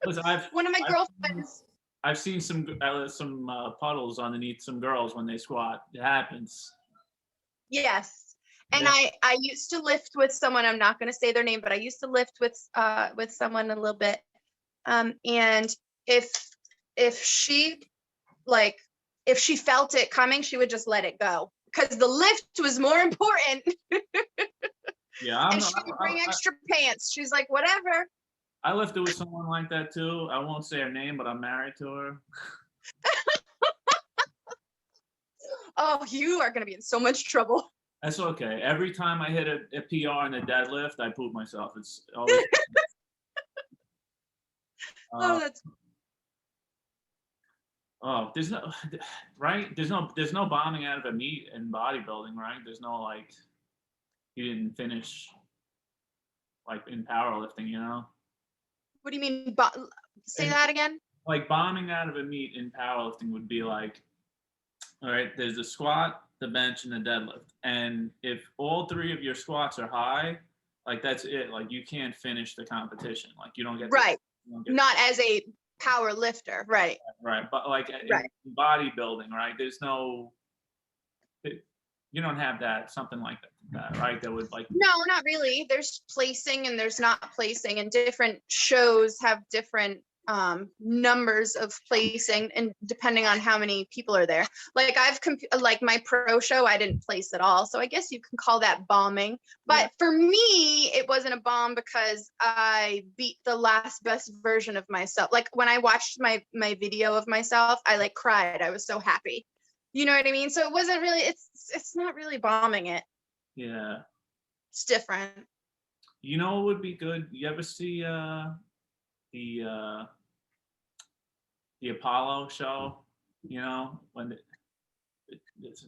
Listen, One of my girlfriends. I've seen some puddles underneath some girls when they squat. It happens. Yes. And Yeah. I used to lift with someone, I'm not going to say their name, but I used to lift with someone a little bit. And if she if she felt it coming, she would just let it go, because the lift was more important. Yeah, And she would bring extra pants. She's like, whatever. I lifted with someone like that too. I won't say her name, but I'm married to her. Oh, you are going to be in so much trouble. That's okay. Every time I hit a PR in a deadlift, I poop myself. It's always. Oh, that's. Oh, there's no right. There's no bombing out of a meet in bodybuilding, right? There's no like you didn't finish like in powerlifting, you know. What do you mean? Say that again. Like bombing out of a meet in powerlifting would be like, all right, there's the squat, the bench, and the deadlift. And if all three of your squats are high, like that's it. Like you can't finish the competition. Like you don't get right. To, not as a power lifter, right? Right, but like right. in bodybuilding, right? There's no, you don't have that something like that, right? That would like. No, not really. There's placing and there's not placing, and different shows have different numbers of placing, and depending on how many people are there. Like like my pro show, I didn't place at all, so I guess you can call that bombing. But yeah. For me, it wasn't a bomb because I beat the last best version of myself. Like when I watched my video of myself, I like cried. I was so happy. You know what I mean? So it wasn't really. It's not really bombing it. Yeah. It's different. You know what would be good? You ever see the Apollo show? You know, when it's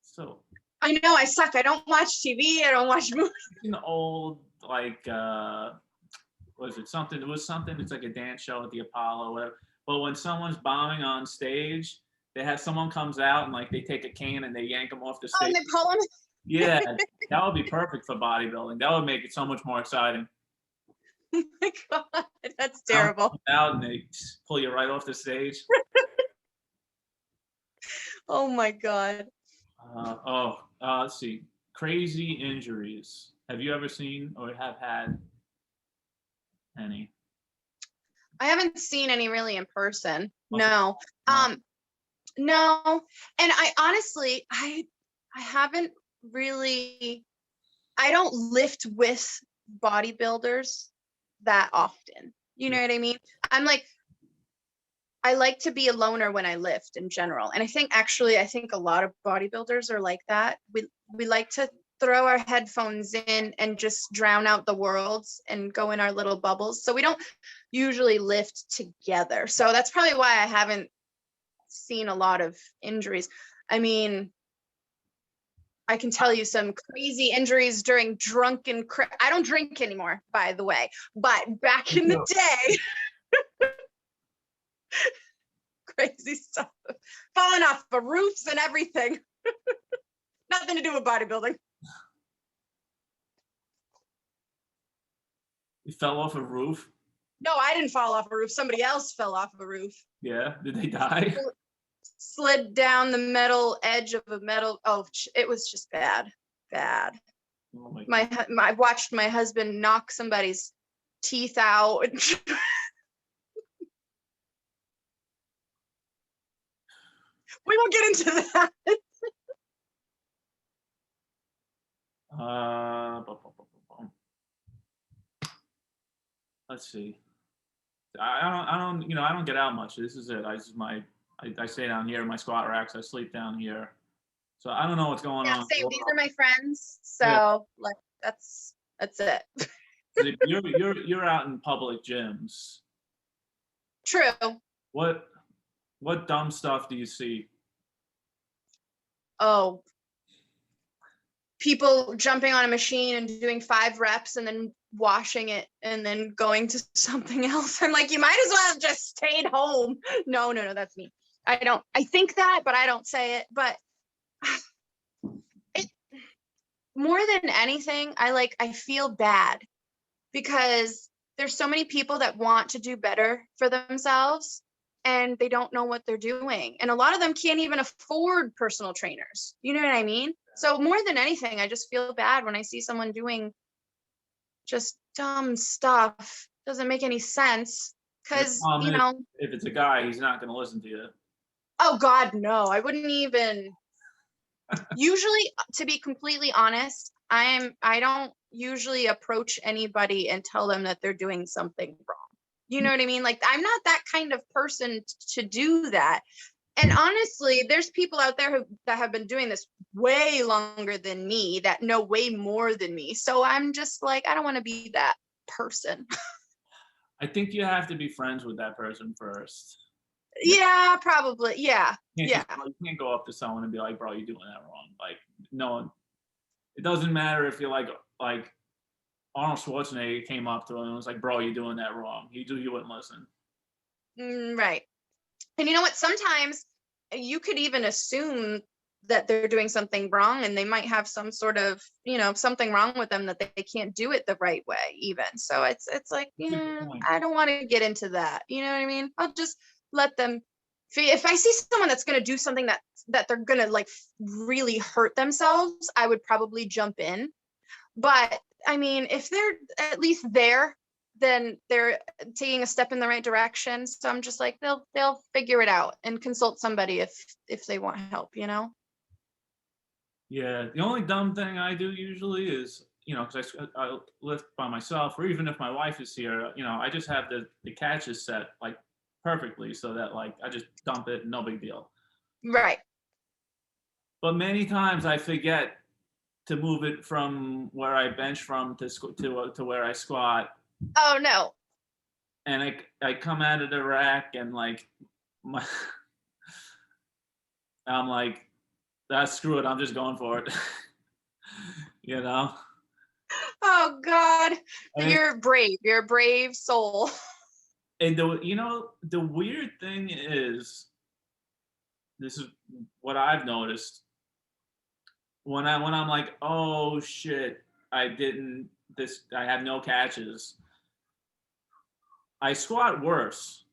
so. I know I suck. I don't watch TV. I don't watch movies. In the old like was it something? It was something. It's like a dance show at the Apollo, whatever. But when someone's bombing on stage, they have someone comes out and like they take a cane and they yank them off the stage. Oh, and they pull them. Yeah, that would be perfect for bodybuilding. That would make it so much more exciting. Oh my God, that's terrible. Out and they pull you right off the stage. Oh my God. Let's see. Crazy injuries. Have you ever seen or have had any? I haven't seen any really in person. Okay. No. No. And I honestly, I haven't really, I don't lift with bodybuilders that often. You know what I mean? I like to be a loner when I lift in general. And I think a lot of bodybuilders are like that. We like to throw our headphones in and just drown out the world and go in our little bubbles. So we don't usually lift together. So that's probably why I haven't seen a lot of injuries. I mean, I can tell you some crazy injuries during I don't drink anymore, by the way, but back in the day, crazy stuff, falling off the roofs and everything. Nothing to do with bodybuilding. fell off a roof? No, I didn't fall off a roof. Somebody else fell off a roof. Yeah. Did they die? Slid down the metal edge of a metal. Oh, it was just bad. Oh I watched my husband knock somebody's teeth out. We won't get into that. Let's see. I don't get out much. This is it. I stay down here in my squat racks. I sleep down here. So I don't know what's going on. Same. These are my friends. So like that's it. You're out in public gyms. True. What dumb stuff do you see? Oh, people jumping on a machine and doing 5 reps and then washing it and then going to something else. I'm like, you might as well have just stayed home. No, that's me. I think that, but I don't say it. But more than anything, I feel bad because there's so many people that want to do better for themselves and they don't know what they're doing. And a lot of them can't even afford personal trainers. You know what I mean? So more than anything, I just feel bad when I see someone doing just dumb stuff. Doesn't make any sense because, if it's a guy, he's not going to listen to you. Oh God, no, I wouldn't even. Usually, to be completely honest, I don't usually approach anybody and tell them that they're doing something wrong. You know what I mean? Like, I'm not that kind of person to do that. And honestly, there's people out there that have been doing this way longer than me, that know way more than me. So I'm just like, I don't want to be that person. I think you have to be friends with that person first. Yeah, probably. Yeah. You can't go up to someone and be like, bro, you're doing that wrong. Like, no, it doesn't matter if you're like Arnold Schwarzenegger came up to him and was like, bro, you're doing that wrong. You wouldn't listen. Right. And you know what? Sometimes you could even assume that they're doing something wrong and they might have some sort of, something wrong with them that they can't do it the right way even. So it's like, I don't want to get into that. You know what I mean? I'll just let them. If I see someone that's going to do something that they're going to like really hurt themselves, I would probably jump in. But I mean, if they're at least there, then they're taking a step in the right direction. So I'm just like, they'll figure it out and consult somebody if they want help, Yeah. The only dumb thing I do usually is, because I lift by myself, or even if my wife is here, I just have the catches set like perfectly so that like I just dump it, no big deal. Right. But many times I forget to move it from where I bench from to where I squat. Oh no. And I come out of the rack and like I'm like, screw it, I'm just going for it. Oh God. You're brave. You're a brave soul. And the weird thing is, this is what I've noticed. When I'm like, oh shit, I have no catches, I squat worse.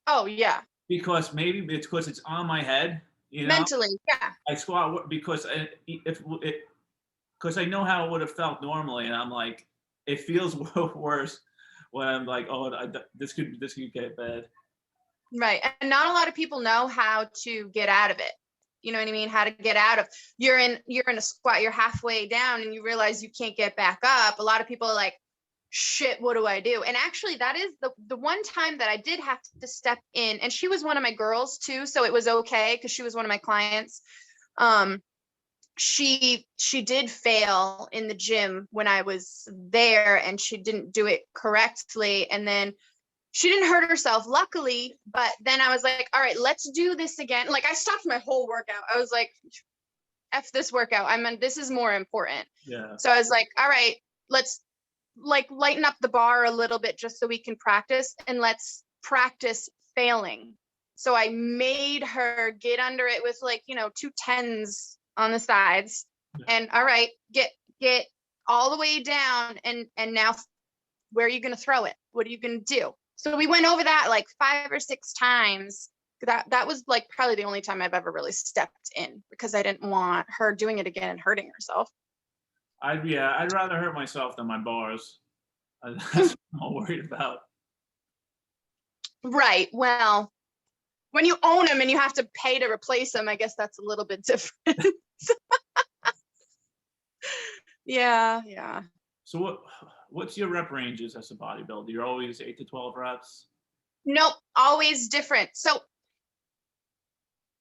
Oh yeah. Because maybe it's because it's on my head, Mentally, yeah. I squat because because I know how it would have felt normally, and I'm like, it feels worse when I'm like, oh, this could get bad. Right, and not a lot of people know how to get out of it. You know what I mean? How to get out of, you're in a squat, you're halfway down and you realize you can't get back up. A lot of people are like, shit, what do I do? And actually that is the one time that I did have to step in, and she was one of my girls too, so it was okay because she was one of my clients. She did fail in the gym when I was there and she didn't do it correctly, and then she didn't hurt herself, luckily. But then I was like, all right, let's do this again. Like, I stopped my whole workout. I was like, F this workout. I mean, this is more important. Yeah. So I was like, all right, let's like lighten up the bar a little bit just so we can practice, and let's practice failing. So I made her get under it with like, 2 10s on the sides. And all right, get all the way down and now Where are you going to throw it? What are you going to do? So we went over that like 5 or 6 times. That was like probably the only time I've ever really stepped in, because I didn't want her doing it again and hurting herself. I'd rather hurt myself than my bars. That's what I'm all worried about. Right. Well, when you own them and you have to pay to replace them, I guess that's a little bit different. Yeah. So what's your rep ranges as a bodybuilder? You're always 8 to 12 reps? Nope, always different. So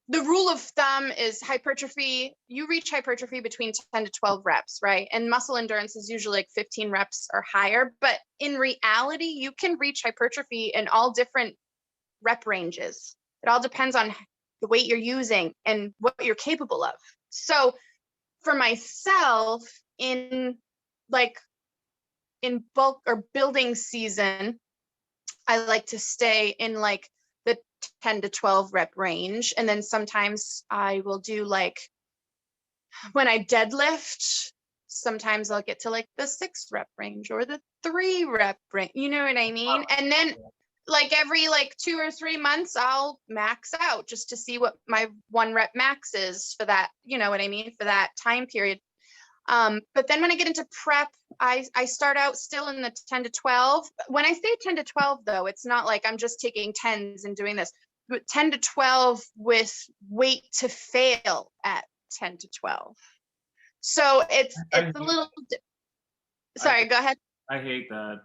the rule of thumb is hypertrophy. You reach hypertrophy between 10 to 12 reps, right? And muscle endurance is usually like 15 reps or higher. But in reality, you can reach hypertrophy in all different rep ranges. It all depends on the weight you're using and what you're capable of. So for myself, in bulk or building season, I like to stay in like the 10 to 12 rep range. And then sometimes I will do like, when I deadlift, sometimes I'll get to like the 6 rep range or the 3 rep range. You know what I mean? And then like every like 2 or 3 months, I'll max out just to see what my 1 rep max is for that, you know what I mean, for that time period. But then when I get into prep, I start out still in the 10 to 12. When I say 10 to 12, though, it's not like I'm just taking 10s and doing this, but 10 to 12 with weight to fail at 10 to 12. So it's a little, sorry, go ahead. I hate that.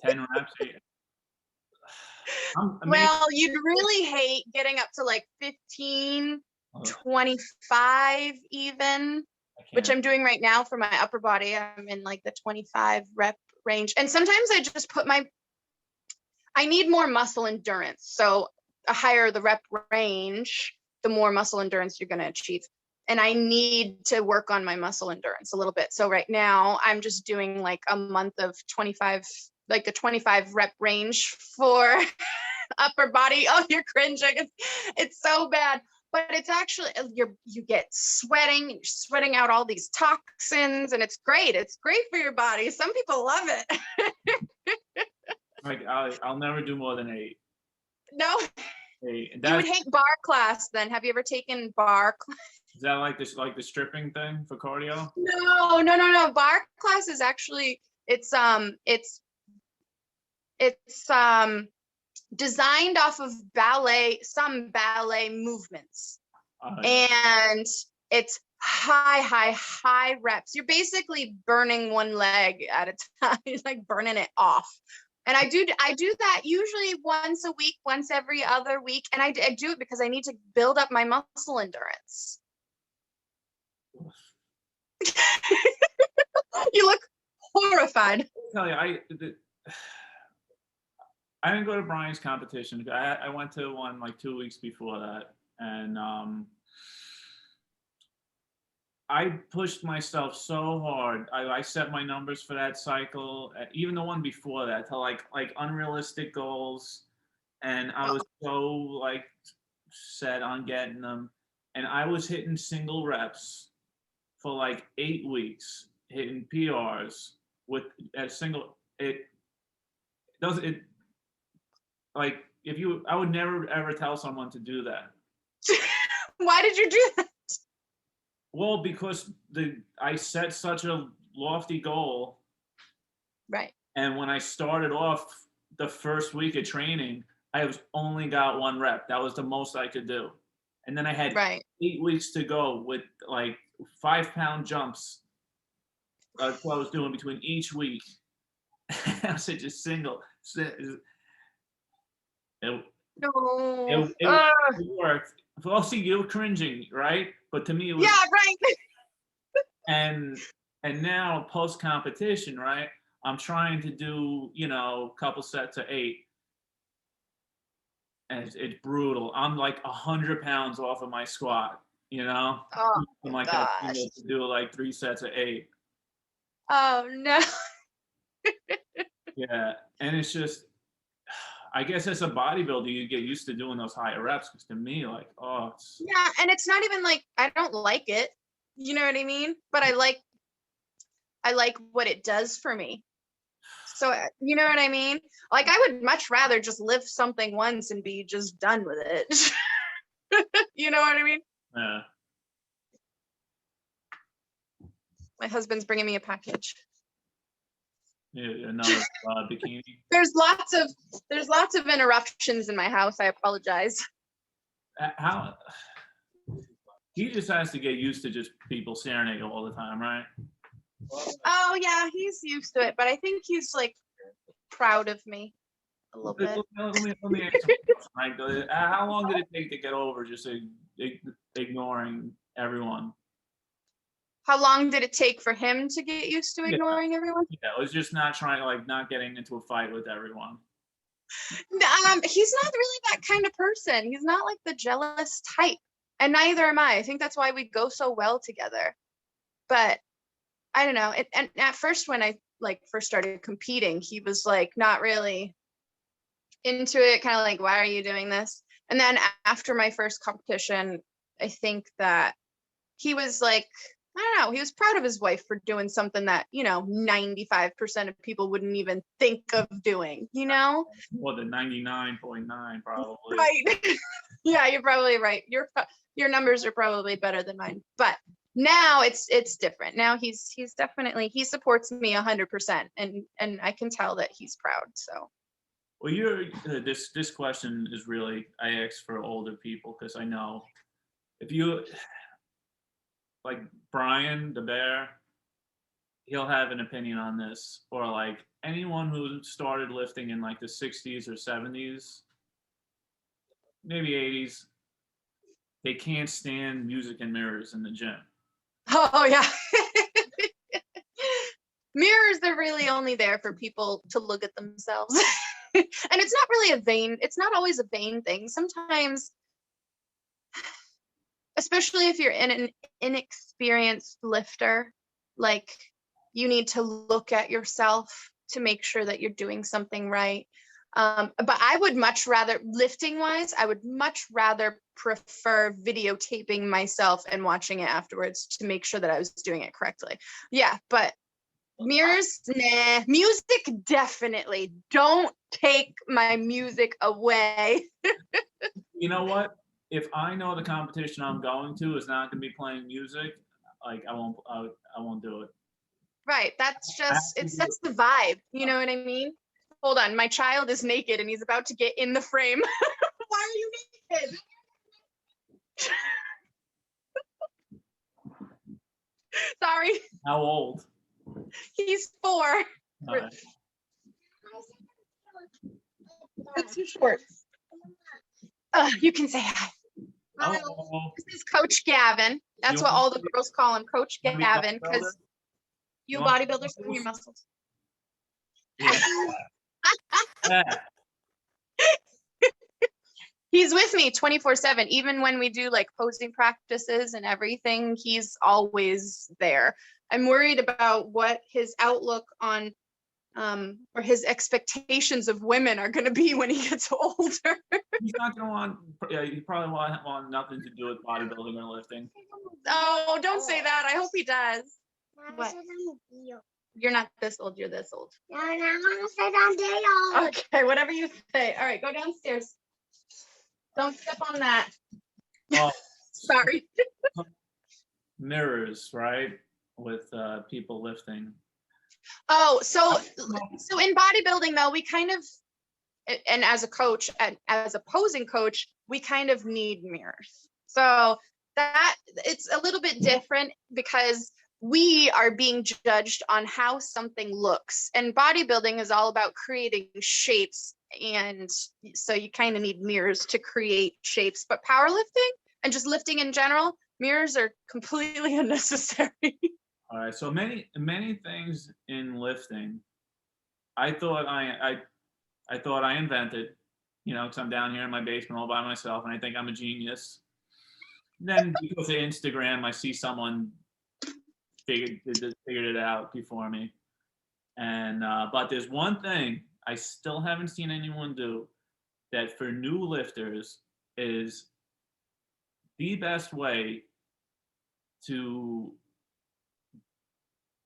10 reps. Well, you'd really hate getting up to like 15, 25 even, which I'm doing right now for my upper body. I'm in like the 25 rep range. And sometimes I just put I need more muscle endurance. So the higher the rep range, the more muscle endurance you're going to achieve. And I need to work on my muscle endurance a little bit. So right now I'm just doing like a month of 25, like a 25 rep range for upper body. Oh, you're cringing. It's so bad. But it's actually, you get sweating, you're sweating out all these toxins, and it's great. It's great for your body. Some people love it. Like I'll never do more than 8. No, 8. You would hate bar class then. Have you ever taken bar class? Is that like this, like the stripping thing for cardio? No. Bar class is actually, it's designed off of some ballet movements. And it's high reps. You're basically burning one leg at a time. It's like burning it off. And I do that usually once a week, once every other week. And I do it because I need to build up my muscle endurance. You look horrified. I'll tell you, I didn't go to Brian's competition. I went to one like 2 weeks before that, and I pushed myself so hard. I set my numbers for that cycle, even the one before that, to like unrealistic goals, and I was so like set on getting them, and I was hitting single reps for like 8 weeks, hitting PRs with a single. Like I would never ever tell someone to do that. Why did you do that? Well, because I set such a lofty goal. Right. And when I started off the first week of training, I was only got 1 rep. That was the most I could do. And then I had 8 weeks to go with like 5-pound jumps. That's what I was doing between each week. I was just single. It worked. Well, see, you're cringing, right? But to me, it was. Yeah, right. And now post competition, right? I'm trying to do, a couple sets of 8, and it's brutal. I'm like 100 pounds off of my squat, Oh, I'm like that to do like 3 sets of 8. Oh no. Yeah, and it's just, I guess as a bodybuilder, you get used to doing those higher reps. Because to me, like, yeah, and it's not even like I don't like it. You know what I mean? But I like what it does for me. So, you know what I mean? Like, I would much rather just lift something once and be just done with it. You know what I mean? Yeah. My husband's bringing me a package. Yeah, another bikini. There's lots of interruptions in my house. I apologize. How he just has to get used to just people staring at you all the time, right? Oh yeah, he's used to it, but I think he's like proud of me a little bit. Let me ask you a question, right? How long did it take to get over just ignoring everyone? How long did it take for him to get used to ignoring everyone? Yeah, it was just not trying to like not getting into a fight with everyone. He's not really that kind of person. He's not like the jealous type, and neither am I. I think that's why we go so well together. But I don't know. And at first, when I like first started competing, he was like not really into it, kind of like, why are you doing this? And then after my first competition, I think that he was like, I don't know, he was proud of his wife for doing something that, 95% of people wouldn't even think of doing, Well, the 99.9 probably. Right. Yeah, you're probably right. Your numbers are probably better than mine. But now it's different. Now he's definitely, he supports me 100%, and I can tell that he's proud. So Well, this question is really, I ask for older people because I know if you like Brian the Bear, he'll have an opinion on this, or like anyone who started lifting in like the 60s or 70s, maybe 80s, they can't stand music and mirrors in the gym. oh yeah. Mirrors are really only there for people to look at themselves. And it's not always a vain thing. Sometimes, especially if you're an inexperienced lifter, like you need to look at yourself to make sure that you're doing something right. But I would much rather, lifting wise, I would much rather prefer videotaping myself and watching it afterwards to make sure that I was doing it correctly. Yeah, but mirrors, nah. Music, definitely. Don't take my music away. You know what? If I know the competition I'm going to is not going to be playing music, like I won't do it. Right. That's just, it sets the vibe. You know what I mean? Hold on. My child is naked and he's about to get in the frame. Why are you naked? Sorry. How old? He's 4. It's too short. You can say hi. Oh, This is Coach Gavin. That's what all the girls call him, Coach Gavin, because you bodybuilders in your muscles. yeah. Yeah. He's with me 24/7, even when we do like posing practices and everything. He's always there. I'm worried about what his outlook on or his expectations of women are going to be when he gets older. He's not going to want. Yeah, he probably want nothing to do with bodybuilding or lifting. Oh, don't say that. I hope he does. What? You're not this old. You're this old. No, I'm gonna say I'm old. Okay, whatever you say. All right, go downstairs. Don't step on that. Oh, Sorry. mirrors, right? With people lifting. Oh, so in bodybuilding though, we kind of, and as a coach and as a posing coach, we kind of need mirrors. So that it's a little bit different because we are being judged on how something looks, and bodybuilding is all about creating shapes, and so you kind of need mirrors to create shapes. But powerlifting and just lifting in general, mirrors are completely unnecessary. All right, so many things in lifting, I thought I invented, because I'm down here in my basement all by myself, and I think I'm a genius. Then because of Instagram, I see someone figured it out before me, and but there's one thing I still haven't seen anyone do that for new lifters is the best way to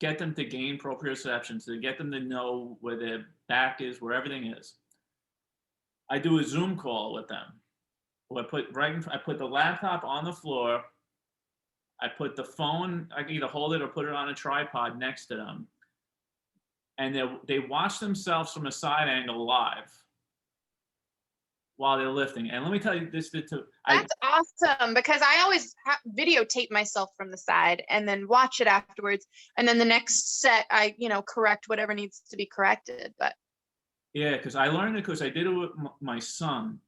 get them to gain proprioception, to get them to know where their back is, where everything is, I do a Zoom call with them. I put the laptop on the floor. I put the phone, I can either hold it or put it on a tripod next to them. And they watch themselves from a side angle live while they're lifting. And let me tell you this, That's awesome, because I always videotape myself from the side and then watch it afterwards. And then the next set, I, correct whatever needs to be corrected. But yeah, because I learned it because I did it with my son.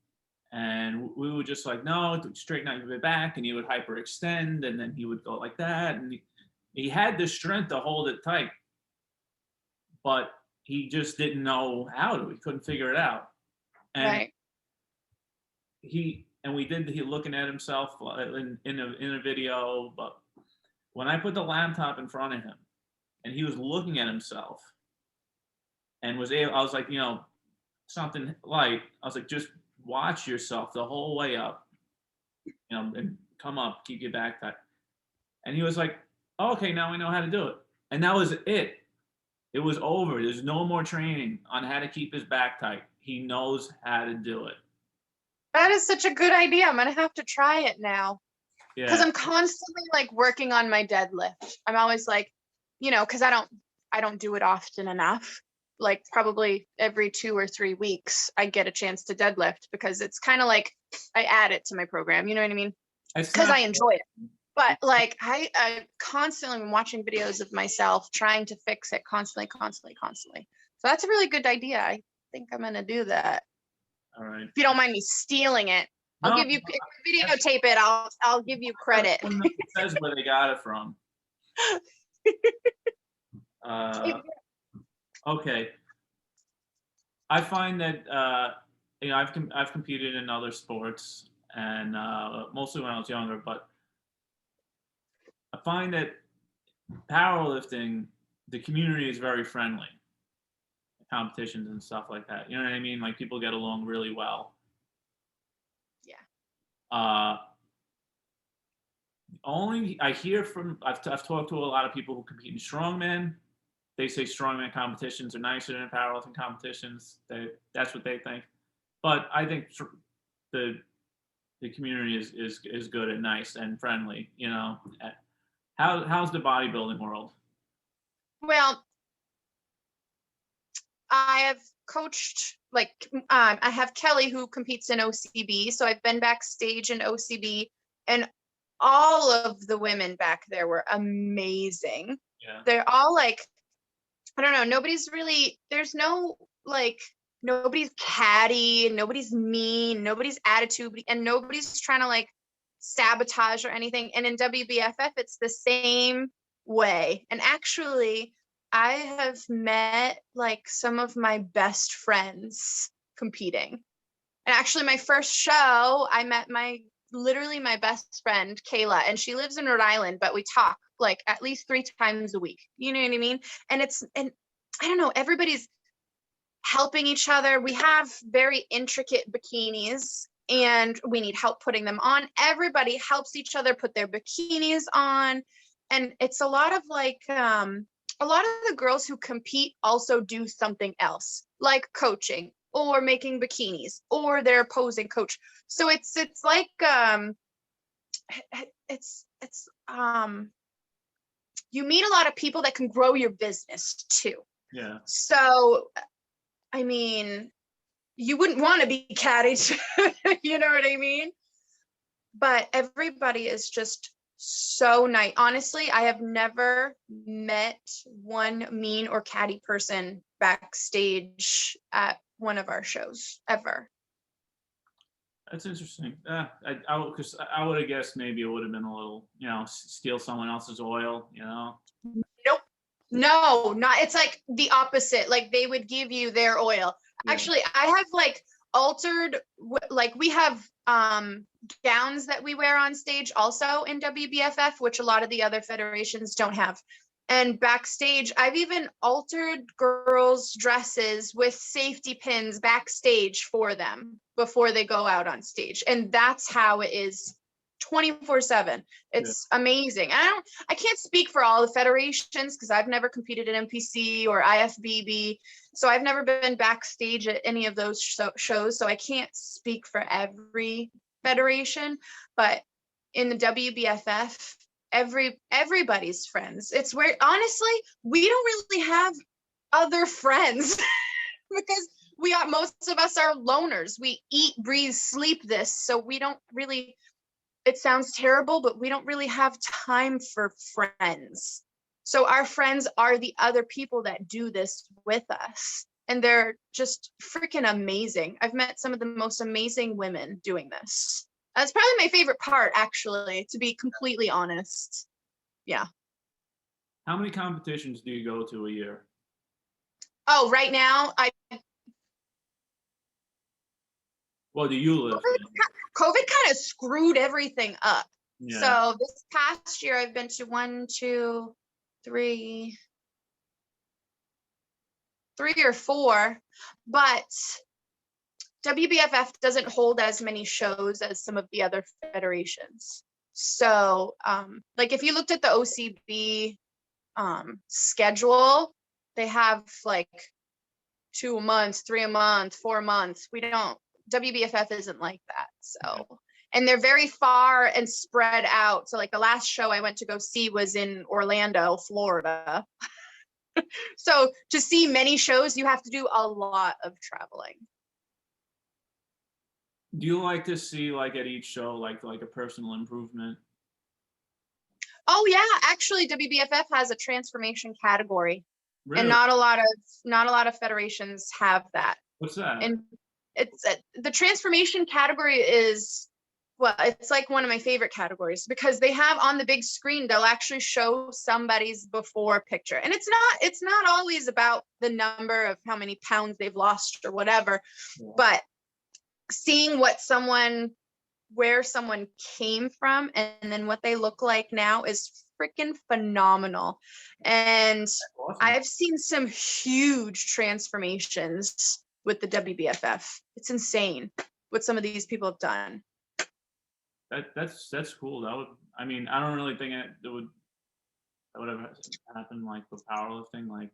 And we were just like, no, straighten out your back, and he would hyperextend, and then he would go like that. And he had the strength to hold it tight, but he just didn't know how to. He couldn't figure it out. And right. he looking at himself in a video, but when I put the laptop in front of him, and he was looking at himself, and I was like, something light. I was like, just watch yourself the whole way up, and come up, keep your back tight. And he was like, oh, okay, now we know how to do it. And that was it. It was over. There's no more training on how to keep his back tight. He knows how to do it. That is such a good idea. I'm going to have to try it now. Yeah. Because I'm constantly working on my deadlift. I'm always because I don't do it often enough. Probably every 2 or 3 weeks, I get a chance to deadlift, because it's kind of like I add it to my program. You know what I mean? Because I enjoy it. But I constantly am watching videos of myself trying to fix it constantly. So that's a really good idea. I think I'm going to do that. All right. If you don't mind me stealing it, I'll give you, if you videotape it, I'll give you credit. It says where they got it from. Okay. I find that I've competed in other sports, and mostly when I was younger, but I find that powerlifting, the community is very friendly. Competitions and stuff like that. You know what I mean? People get along really well. Yeah. Only I hear from I've talked to a lot of people who compete in strongman. They say strongman competitions are nicer than powerlifting competitions. That's what they think. But I think the community is good and nice and friendly. How's the bodybuilding world? Well, I have coached, I have Kelly, who competes in OCB. So I've been backstage in OCB, and all of the women back there were amazing. Yeah. They're all I don't know, there's no nobody's catty, and nobody's mean, nobody's attitude, and nobody's trying to sabotage or anything. And in WBFF, it's the same way. And actually, I have met some of my best friends competing. And actually, my first show, I met literally my best friend, Kayla, and she lives in Rhode Island, but we talk at least 3 times a week. You know what I mean? And I don't know, everybody's helping each other. We have very intricate bikinis, and we need help putting them on. Everybody helps each other put their bikinis on. And it's a lot of a lot of the girls who compete also do something else, like coaching or making bikinis, or they're a posing coach. So it's you meet a lot of people that can grow your business too. Yeah. So, I mean, you wouldn't want to be catty, you know what I mean? But everybody is just so nice. Honestly, I have never met one mean or catty person backstage at one of our shows ever. That's interesting. Because I would have guessed maybe it would have been a little, steal someone else's oil, Nope. No, not. It's the opposite. They would give you their oil. Yeah. Actually, I have altered. We have gowns that we wear on stage also in WBFF, which a lot of the other federations don't have. And backstage, I've even altered girls' dresses with safety pins backstage for them before they go out on stage. And that's how it is 24/7. It's amazing. I can't speak for all the federations because I've never competed in NPC or IFBB. So I've never been backstage at any of those shows. So I can't speak for every federation, but in the WBFF, everybody's friends. It's where, honestly, we don't really have other friends because most of us are loners. We eat, breathe, sleep this. So we don't really, it sounds terrible, but we don't really have time for friends. So our friends are the other people that do this with us. And they're just freaking amazing. I've met some of the most amazing women doing this. That's probably my favorite part, actually, to be completely honest. Yeah. How many competitions do you go to a year? Oh, right now, Well, do you live? COVID kind of screwed everything up. Yeah. So this past year, I've been to 3 or 4, but WBFF doesn't hold as many shows as some of the other federations. So like if you looked at the OCB schedule, they have like 2 a month, 3 a month, 4 a month. WBFF isn't like that. So, and they're very far and spread out. So like the last show I went to go see was in Orlando, Florida. So to see many shows, you have to do a lot of traveling. Do you like to see like at each show like a personal improvement? Oh yeah, actually WBFF has a transformation category. Really? And not a lot of federations have that. What's that? And it's the transformation category is, well, it's like one of my favorite categories because they have on the big screen, they'll actually show somebody's before picture. And it's not always about the number of how many pounds they've lost or whatever, but seeing where someone came from and then what they look like now is freaking phenomenal. And awesome. I've seen some huge transformations with the WBFF. It's insane what some of these people have done. That's cool. I don't really think that would have happened like with powerlifting. Like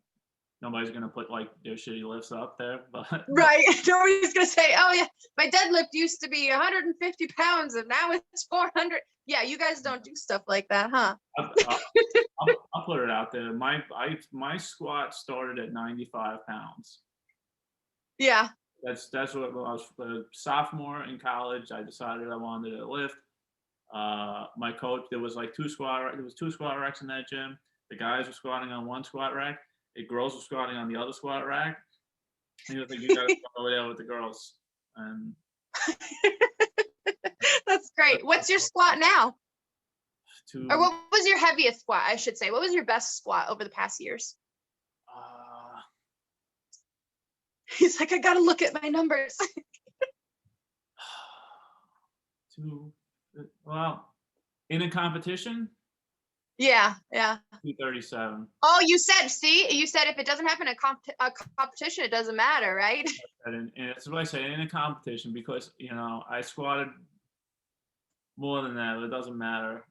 nobody's gonna put like their shitty lifts up there, but right. Nobody's gonna say, oh yeah, my deadlift used to be 150 pounds and now it's 400. Yeah, you guys don't do stuff like that, huh? I'll put it out there. My squat started at 95 pounds. Yeah. That's what I was a sophomore in college. I decided I wanted to lift. My coach, there was 2 squat racks in that gym. The guys were squatting on one squat rack. The girls were squatting on the other squat rack. And he was like, you gotta squat over there with the girls. And that's great. What's your squat now? Or what was your heaviest squat, I should say? What was your best squat over the past years? He's like, I gotta look at my numbers. Well, in a competition? Yeah. 237. Oh, you said if it doesn't happen in a competition, it doesn't matter, right? And that's what I say, in a competition, because I squatted more than that, but it doesn't matter.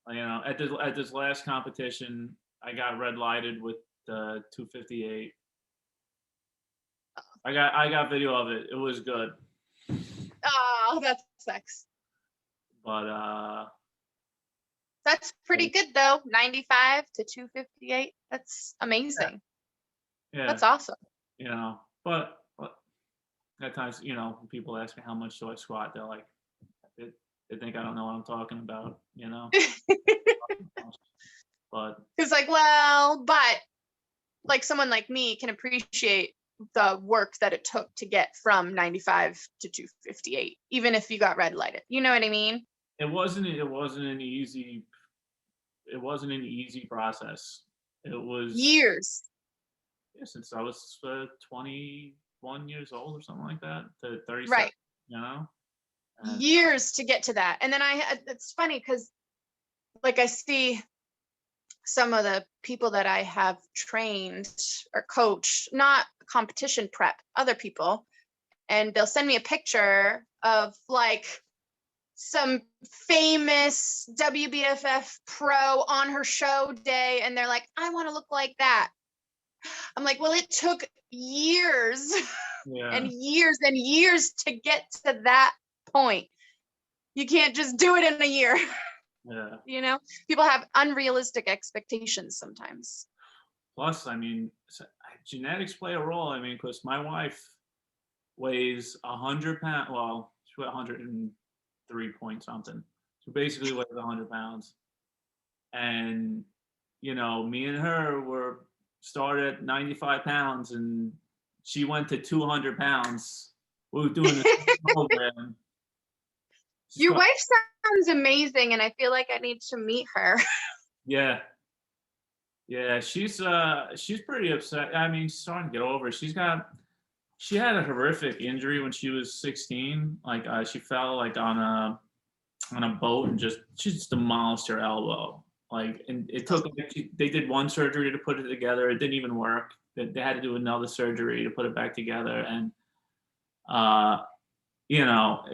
At this last competition, I got red lighted with 258. I got video of it. It was good. Oh, that sucks. But that's pretty good though. 95 to 258. That's amazing. Yeah. That's awesome. But at times, when people ask me how much do I squat, they're like, they think I don't know what I'm talking about, But it's like, but like someone like me can appreciate the work that it took to get from 95 to 258, even if you got red lighted. You know what I mean? It wasn't an easy process. It was years. Yeah, since I was 21 years old or something like that to 37. Right. And years to get to that. And then it's funny because like I see some of the people that I have trained or coached, not competition prep, other people, and they'll send me a picture of like some famous WBFF pro on her show day and they're like, I want to look like that. I'm like, well, it took years and years and years to get to that point. You can't just do it in a year. Yeah. You know, people have unrealistic expectations sometimes. Plus, I mean, genetics play a role. I mean, because my wife weighs 100 pounds. Well, she's 103 point something. So basically weighs 100 pounds. And, you know, me and her were started at 95 pounds and she went to 200 pounds. We were doing the program. Your wife sounds amazing, and I feel like I need to meet her. Yeah. Yeah, she's pretty upset. I mean, she's starting to get over it. She had a horrific injury when she was 16. Like she fell like on a boat and she just demolished her elbow. Like, and it took they did one surgery to put it together. It didn't even work. They had to do another surgery to put it back together. And you know,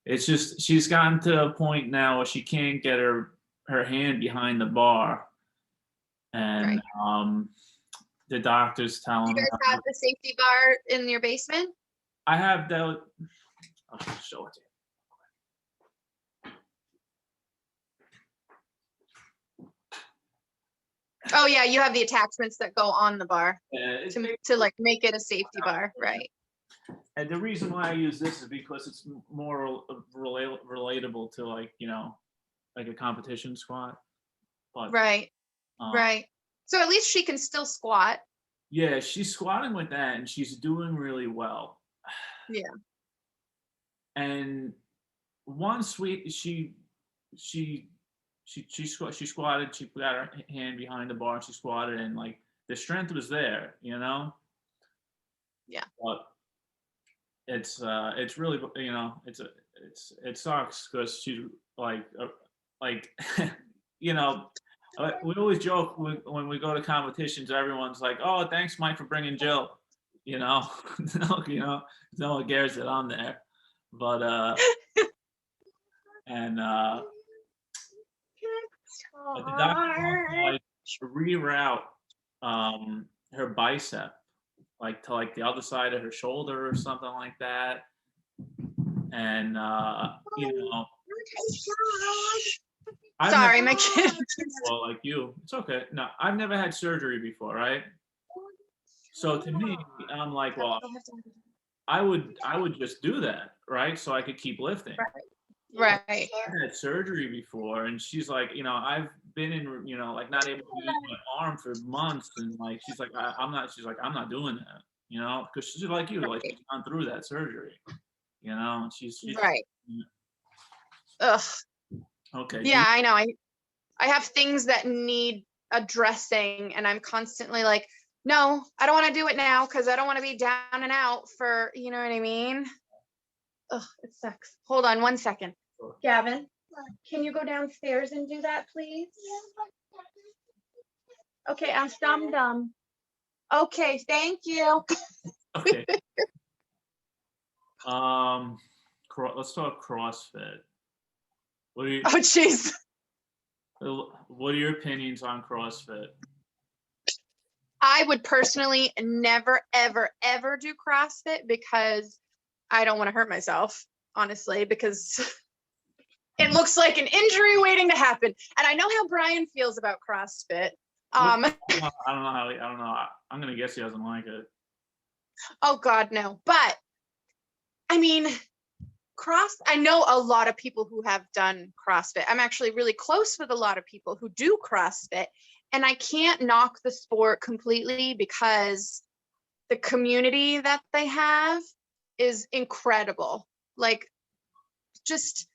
it's just she's gotten to a point now where she can't get her hand behind the bar. And the doctor's telling her. You guys have the safety bar in your basement? I have that. I'll show it to you. Oh yeah, you have the attachments that go on the bar to like make it a safety bar, right? And the reason why I use this is because it's more relatable to, like, you know, like a competition squat. But, right. Right. So at least she can still squat. Yeah, she's squatting with that and she's doing really well. Yeah. And once she squatted, she got her hand behind the bar, she squatted, and like the strength was there, you know? Yeah. But it's really, you know, it sucks because she's like you know, we always joke when we go to competitions, everyone's like, oh, thanks Mike for bringing Jill, you know. You know, no one cares that I'm there, but and but the doctor wants to like reroute her bicep like to like the other side of her shoulder or something like that. And you know, sorry, my kid. Well, like you, it's okay. No, I've never had surgery before, right? So to me, I'm like, well, I would just do that, right? So I could keep lifting. Right. I had surgery before, and she's like, you know, I've been in, you know, like not able to use my arm for months, and like she's like, I'm not. She's like, I'm not doing that, you know, because she's like you, like she's gone through that surgery, you know, and she's right. Ugh. Okay. Yeah, I know. I have things that need addressing, and I'm constantly like, no, I don't want to do it now because I don't want to be down and out for, you know what I mean? Ugh, it sucks. Hold on 1 second. Sure. Gavin, can you go downstairs and do that, please? Okay, ask Dum Dum. Okay, thank you. Okay. Let's talk CrossFit. What are you? Oh, jeez. What are your opinions on CrossFit? I would personally never, ever, ever do CrossFit because I don't want to hurt myself, honestly, because it looks like an injury waiting to happen. And I know how Brian feels about CrossFit. I don't know how. I don't know. I'm gonna guess he doesn't like it. Oh God, no. But I mean, I know a lot of people who have done CrossFit. I'm actually really close with a lot of people who do CrossFit, and I can't knock the sport completely because the community that they have is incredible. Like, just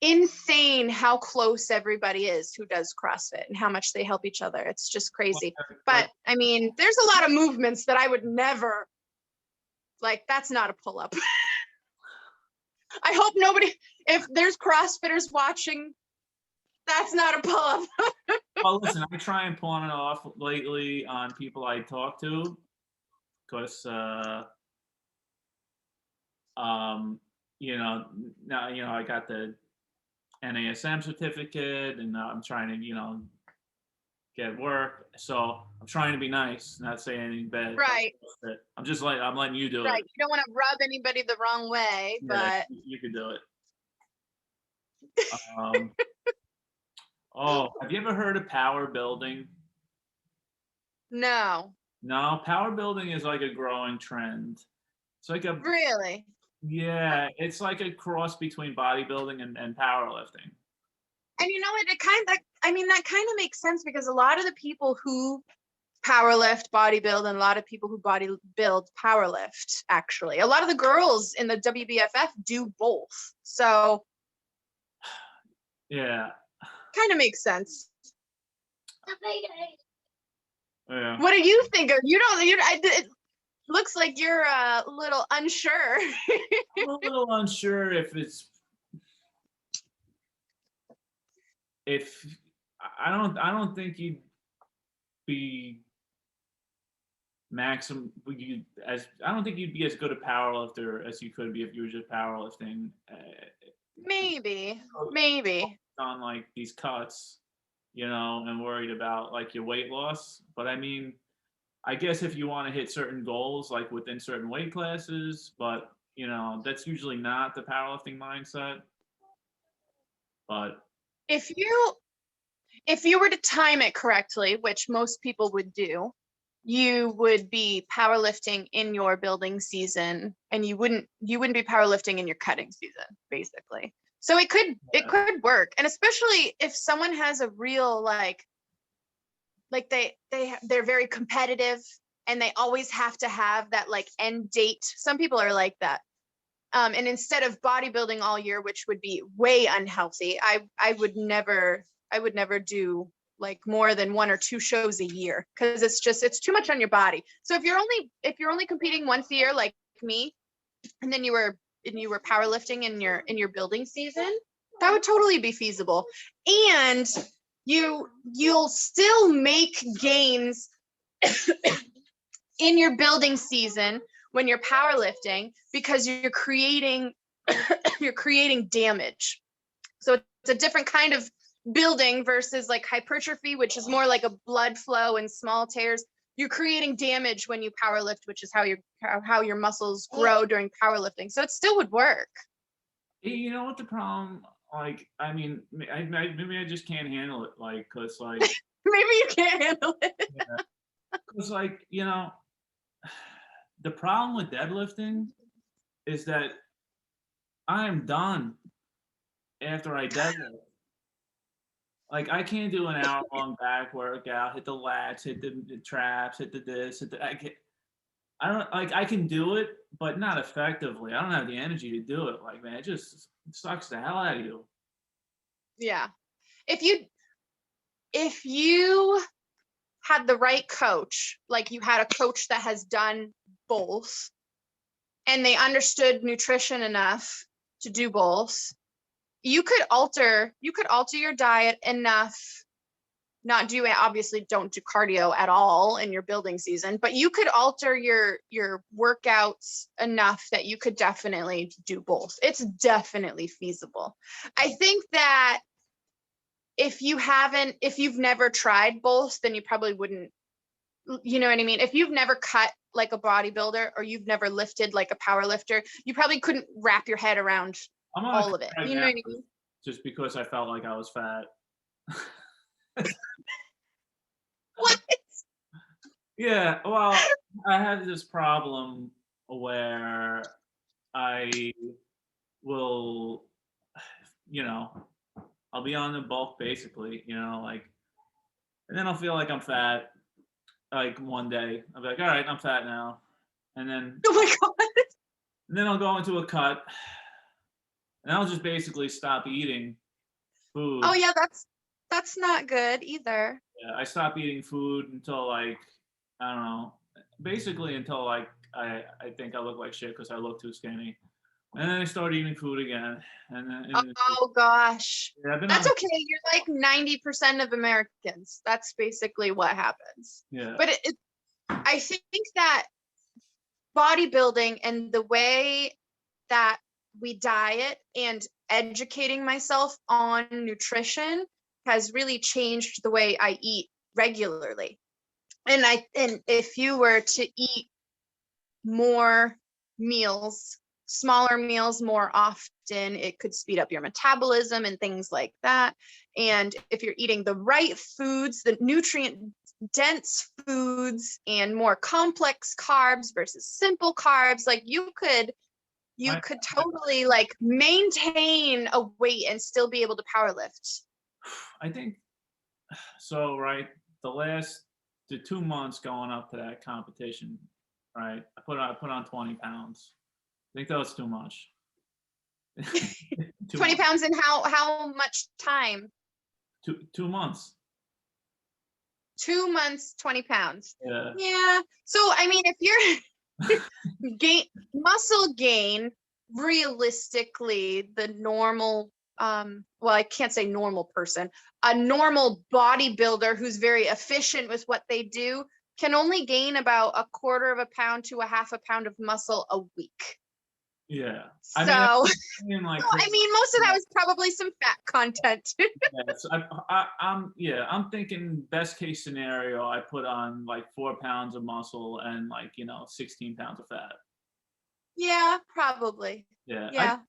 insane how close everybody is who does CrossFit and how much they help each other. It's just crazy. But I mean, there's a lot of movements that I would never, like, that's not a pull-up. I hope nobody, if there's CrossFitters watching, that's not a pull-up. Well, listen, I try and pawn it off lately on people I talk to, because now, I got the NASM certificate, and I'm trying to, get work. So I'm trying to be nice, not say anything bad. Right. I'm letting you do Right. it. You don't want to rub anybody the wrong way, Yeah, but you could do it. Oh, have you ever heard of power building? no, No, power building is like a growing trend. It's like really. it's like a cross between bodybuilding and powerlifting. And you know what? That kind of makes sense because a lot of the people who powerlift, bodybuild, and a lot of people who bodybuild powerlift, actually. A lot of the girls in the WBFF do both. So Yeah. kind of makes sense. Yeah. What do you think of? It looks like you're a little unsure. I'm a little unsure if I don't think you'd be I don't think you'd be as good a powerlifter as you could be if you were just powerlifting. Maybe. On like these cuts, and worried about like your weight loss. But I mean, I guess if you want to hit certain goals, like within certain weight classes, but that's usually not the powerlifting mindset. But If you were to time it correctly, which most people would do, you would be powerlifting in your building season, and you wouldn't be powerlifting in your cutting season, basically. So it could work, and especially if someone has a real like they're very competitive and they always have to have that like end date. Some people are like that. And instead of bodybuilding all year, which would be way unhealthy, I would never do like more than 1 or 2 shows a year because it's too much on your body. So if you're only competing once a year like me, and then you were powerlifting in your building season, that would totally be feasible. And you'll still make gains in your building season when you're powerlifting because you're creating damage. So it's a different kind of building versus like hypertrophy, which is more like a blood flow and small tears. You're creating damage when you powerlift, which is how your muscles grow during powerlifting. So it still would work. You know what the problem? Like, I mean, maybe I just can't handle it. Like, cause like maybe you can't handle it. Yeah. Cause like the problem with deadlifting is that I'm done after I deadlift. Like I can't do an hour-long back workout, hit the lats, hit the traps, hit the this, I can do it, but not effectively. I don't have the energy to do it. Like, man, it just sucks the hell out of you. Yeah. If you had the right coach, like you had a coach that has done both and they understood nutrition enough to do both, you could alter your diet enough. Obviously don't do cardio at all in your building season, but you could alter your workouts enough that you could definitely do both. It's definitely feasible. I think that if you've never tried both, then you probably wouldn't, you know what I mean? If you've never cut like a bodybuilder or you've never lifted like a power lifter, you probably couldn't wrap your head around all of it. You know what I mean? Just because I felt like I was fat. What? Yeah, well, I have this problem where I will, I'll be on the bulk basically, like, and then I'll feel like I'm fat. Like one day, I'll be like, all right, I'm fat now, and then oh my god, and then I'll go into a cut, and I'll just basically stop eating food. Oh yeah, that's not good either. Yeah, I stop eating food until like, I don't know, basically until like I think I look like shit because I look too skinny. And then I start eating food again. And then oh gosh. Yeah, that's okay. You're like 90% of Americans. That's basically what happens. Yeah. But I think that bodybuilding and the way that we diet and educating myself on nutrition has really changed the way I eat regularly. And if you were to eat more meals, smaller meals more often, it could speed up your metabolism and things like that. And if you're eating the right foods, the nutrient dense foods and more complex carbs versus simple carbs, like you could totally like maintain a weight and still be able to power lift. I think so, right? The 2 months going up to that competition, right? I put on 20 pounds. I think that was too much. 20 pounds in how much time? 2 months. 2 months, 20 pounds. Yeah. Yeah. So I mean, if you're muscle gain, realistically, the normal well, I can't say normal person, a normal bodybuilder who's very efficient with what they do can only gain about 1/4 pound to 1/2 pound of muscle a week. Yeah. So, I mean, most of that was probably some fat content. Yeah, so I'm thinking best case scenario, I put on like 4 pounds of muscle and 16 pounds of fat. Yeah, probably. Yeah. Yeah.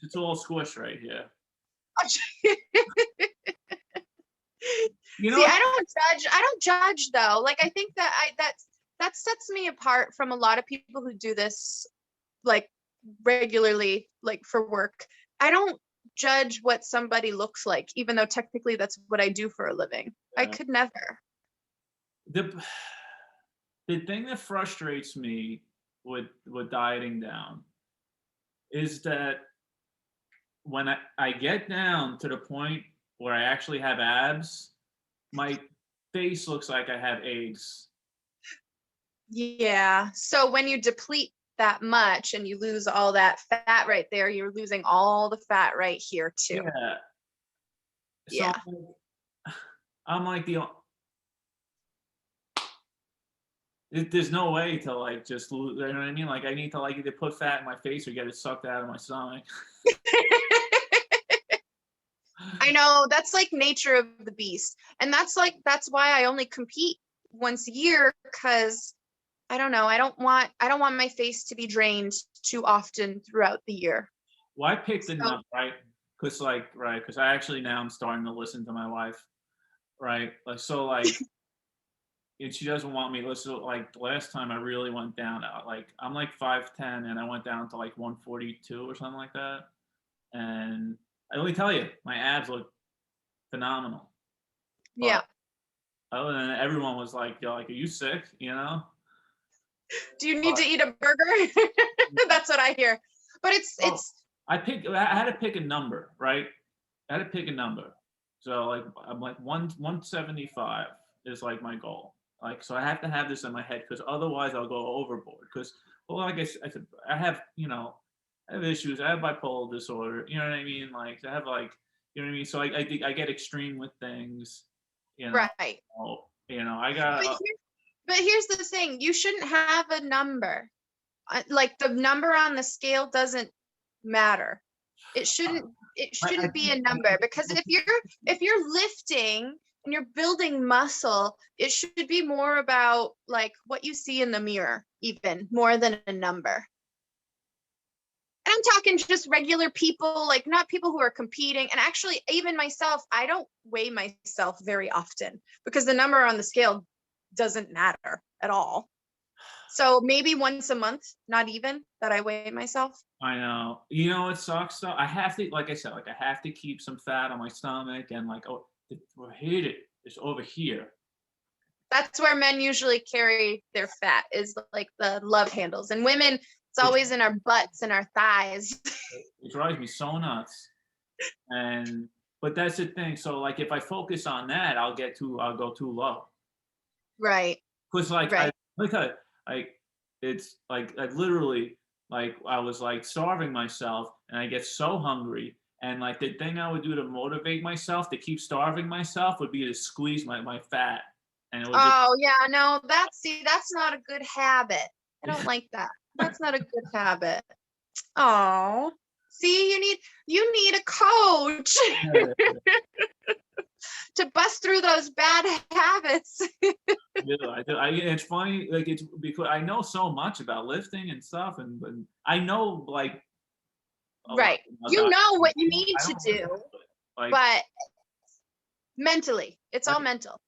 It's all squished right here. See, I don't judge though. Like, I think that sets me apart from a lot of people who do this like regularly, like for work. I don't judge what somebody looks like, even though technically that's what I do for a living. Yeah. I could never. The thing that frustrates me with dieting down is that when I get down to the point where I actually have abs, my face looks like I have AIDS. Yeah. So when you deplete that much and you lose all that fat right there, you're losing all the fat right here too. Yeah. So yeah. I'm like there's no way to like just lose, you know what I mean? Like I need to like either put fat in my face or get it sucked out of my stomach. I know, that's like nature of the beast. And that's why I only compete once a year, because I don't know, I don't want my face to be drained too often throughout the year. Well, I picked enough, right? Because I actually now I'm starting to listen to my wife, right? Like so like and she doesn't want me to listen. Like the last time I really went down, like I'm like 5'10" and I went down to like 142 or something like that. And I only tell you, my abs look phenomenal. But yeah. other than that, everyone was like, "Yo, like, are you sick? You know? Do you need to eat a burger?" That's what I hear. But it's. I had to pick a number, right? I had to pick a number. So like I'm like 175 is like my goal. Like so I have to have this in my head because otherwise I'll go overboard. Because like I said, I have I have issues. I have bipolar disorder. You know what I mean? Like I have like you know what I mean. So I think I get extreme with things. You know. Right. I got. But here's the thing: you shouldn't have a number. Like the number on the scale doesn't matter. It shouldn't be a number, because if you're lifting and you're building muscle, it should be more about like what you see in the mirror, even more than a number. And I'm talking just regular people, like not people who are competing. And actually, even myself, I don't weigh myself very often because the number on the scale doesn't matter at all. So maybe once a month, not even, that I weigh myself. I know. You know what sucks though? I have to, like I said, like I have to keep some fat on my stomach and like, we're hit it. It's over here. That's where men usually carry their fat, is like the love handles. And women, it's always in our butts and our thighs. It drives me so nuts. But that's the thing. So like if I focus on that, I'll go too low. Right. Because like right. it's like I literally like I was like starving myself and I get so hungry, and like the thing I would do to motivate myself to keep starving myself would be to squeeze my fat. And it would yeah, no, that's not a good habit. I don't like that. That's not a good habit. Oh. See, you need a coach to bust through those bad habits. I do. It's funny, like it's because I know so much about lifting and stuff, and I know like right. You know what you need to do, like, but mentally, it's all mental.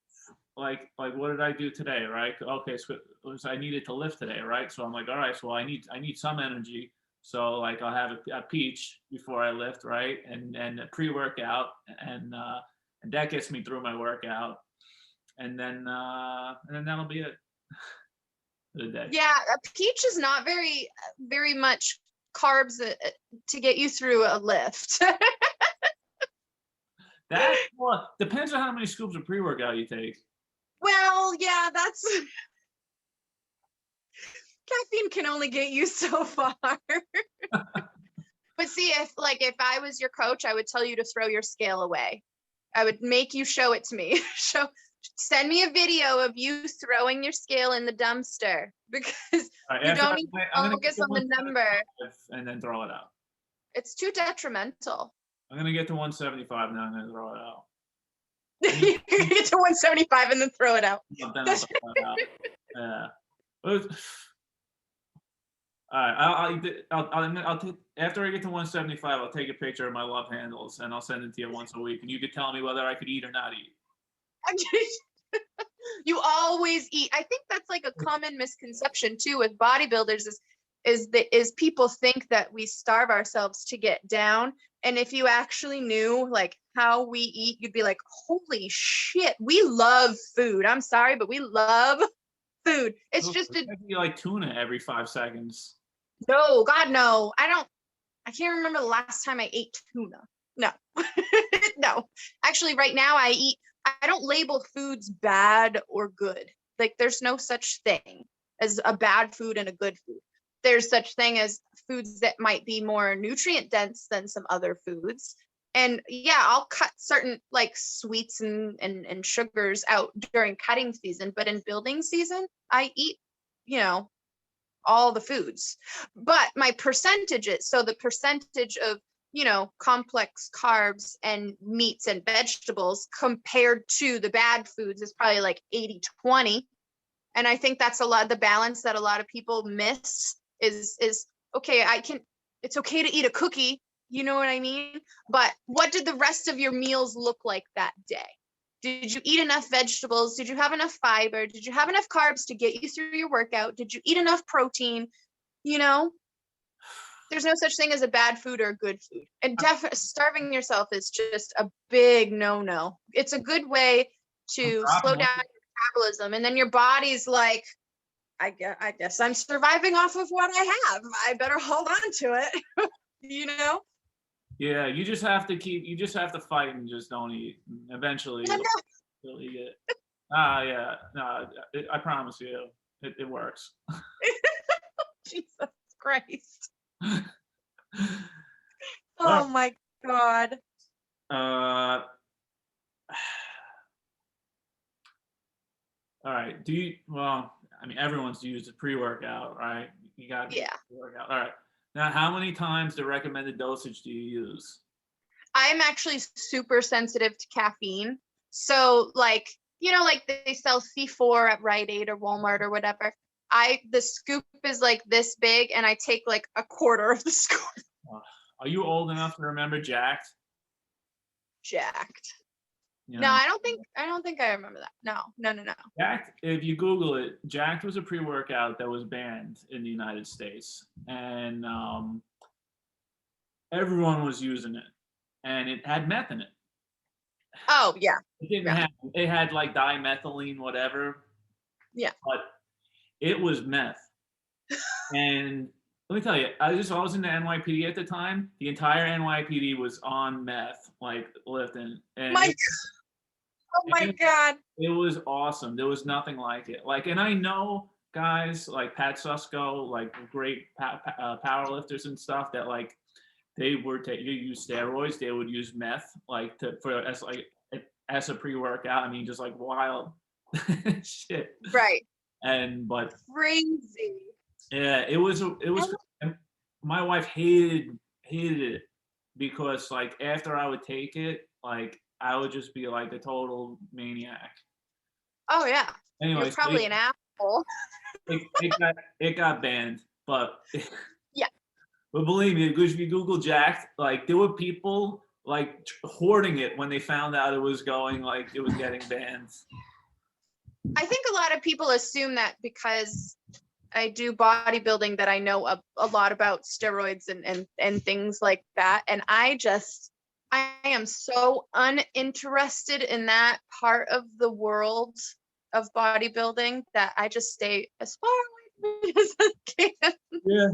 Like what did I do today, right? Okay, so I needed to lift today, right? So I'm like, all right, so I need some energy. So like I'll have a peach before I lift, right? And a pre-workout, and that gets me through my workout, and then that'll be it for the day. Yeah, a peach is not very much carbs to get you through a lift. That depends on how many scoops of pre-workout you take. Well, yeah, that's caffeine can only get you so far. But see, if I was your coach, I would tell you to throw your scale away. I would make you show it to me. Send me a video of you throwing your scale in the dumpster, because you don't need to focus on the number. And then throw it out. It's too detrimental. I'm gonna get to 175 now. I'm gonna throw it out. You get to 175 and then throw it out. Then I'll throw it out. Yeah. All right. I'll take, after I get to 175, I'll take a picture of my love handles and I'll send it to you once a week, and you could tell me whether I could eat or not eat. You always eat. I think that's like a common misconception too with bodybuilders is people think that we starve ourselves to get down. And if you actually knew like how we eat, you'd be like, holy shit, we love food. I'm sorry, but we love food. It's just you like tuna every 5 seconds. No, God, no. I can't remember the last time I ate tuna. No. No. Actually, right now I don't label foods bad or good. Like there's no such thing as a bad food and a good food. There's such thing as foods that might be more nutrient dense than some other foods. And yeah, I'll cut certain like sweets and sugars out during cutting season, but in building season, I eat, all the foods. But my percentages, so the percentage of, complex carbs and meats and vegetables compared to the bad foods is probably like 80-20. And I think that's the balance that a lot of people miss is okay, it's okay to eat a cookie, you know what I mean? But what did the rest of your meals look like that day? Did you eat enough vegetables? Did you have enough fiber? Did you have enough carbs to get you through your workout? Did you eat enough protein? There's no such thing as a bad food or a good food. And starving yourself is just a big no-no. It's a good way to slow down your metabolism. And then your body's like, I guess I'm surviving off of what I have. I better hold on to it, Yeah, you just have to fight and just don't eat. Eventually, you'll eat it. Yeah, no, I promise you, it works. Jesus Christ. Oh my God. All right. Everyone's used a pre-workout, right? You got to workout. All right. Now, how many times the recommended dosage do you use? I'm actually super sensitive to caffeine. So like they sell C4 at Rite Aid or Walmart or whatever. The scoop is like this big and I take like a quarter of the scoop. Are you old enough to remember Jacked? Jacked. No, I don't think I remember that. No. Jacked, if you Google it, Jacked was a pre-workout that was banned in the United States. And everyone was using it. And it had meth in it. Oh, yeah. It had like dimethylene, whatever. Yeah. But it was meth. And let me tell you, I was in the NYPD at the time. The entire NYPD was on meth, like lifting. And oh my God. It was awesome. There was nothing like it. Like, and I know guys like Pat Susko, like great power lifters and stuff that like they would use steroids. They would use meth like as a pre-workout. I mean, just like wild shit. Right. But crazy. Yeah, it was. My wife hated hated it because like after I would take it, like I would just be like a total maniac. Oh yeah. You're Anyways, probably an asshole. it got banned, but Yeah. but believe me, if you Google jacked, like there were people like hoarding it when they found out it was getting banned. I think a lot of people assume that because I do bodybuilding that I know a lot about steroids and things like that. And I am so uninterested in that part of the world of bodybuilding that I just stay as far away from it as I can. Yeah.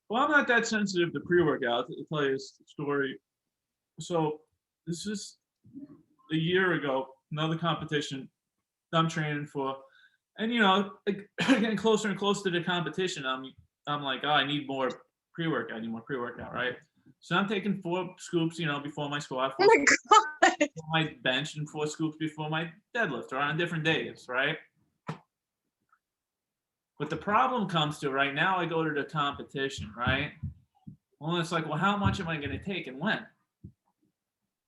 Well, I'm not that sensitive to pre-workout. To tell you a story. So this is a year ago, another competition I'm training for. And like, getting closer and closer to the competition, I'm like, oh, I need more pre-workout, right? So I'm taking 4 scoops, before my squat, Oh my God. before my bench, and 4 scoops before my deadlift, right, on different days, right? But the problem comes to right now, I go to the competition, right? Well, it's like, well, how much am I going to take and when?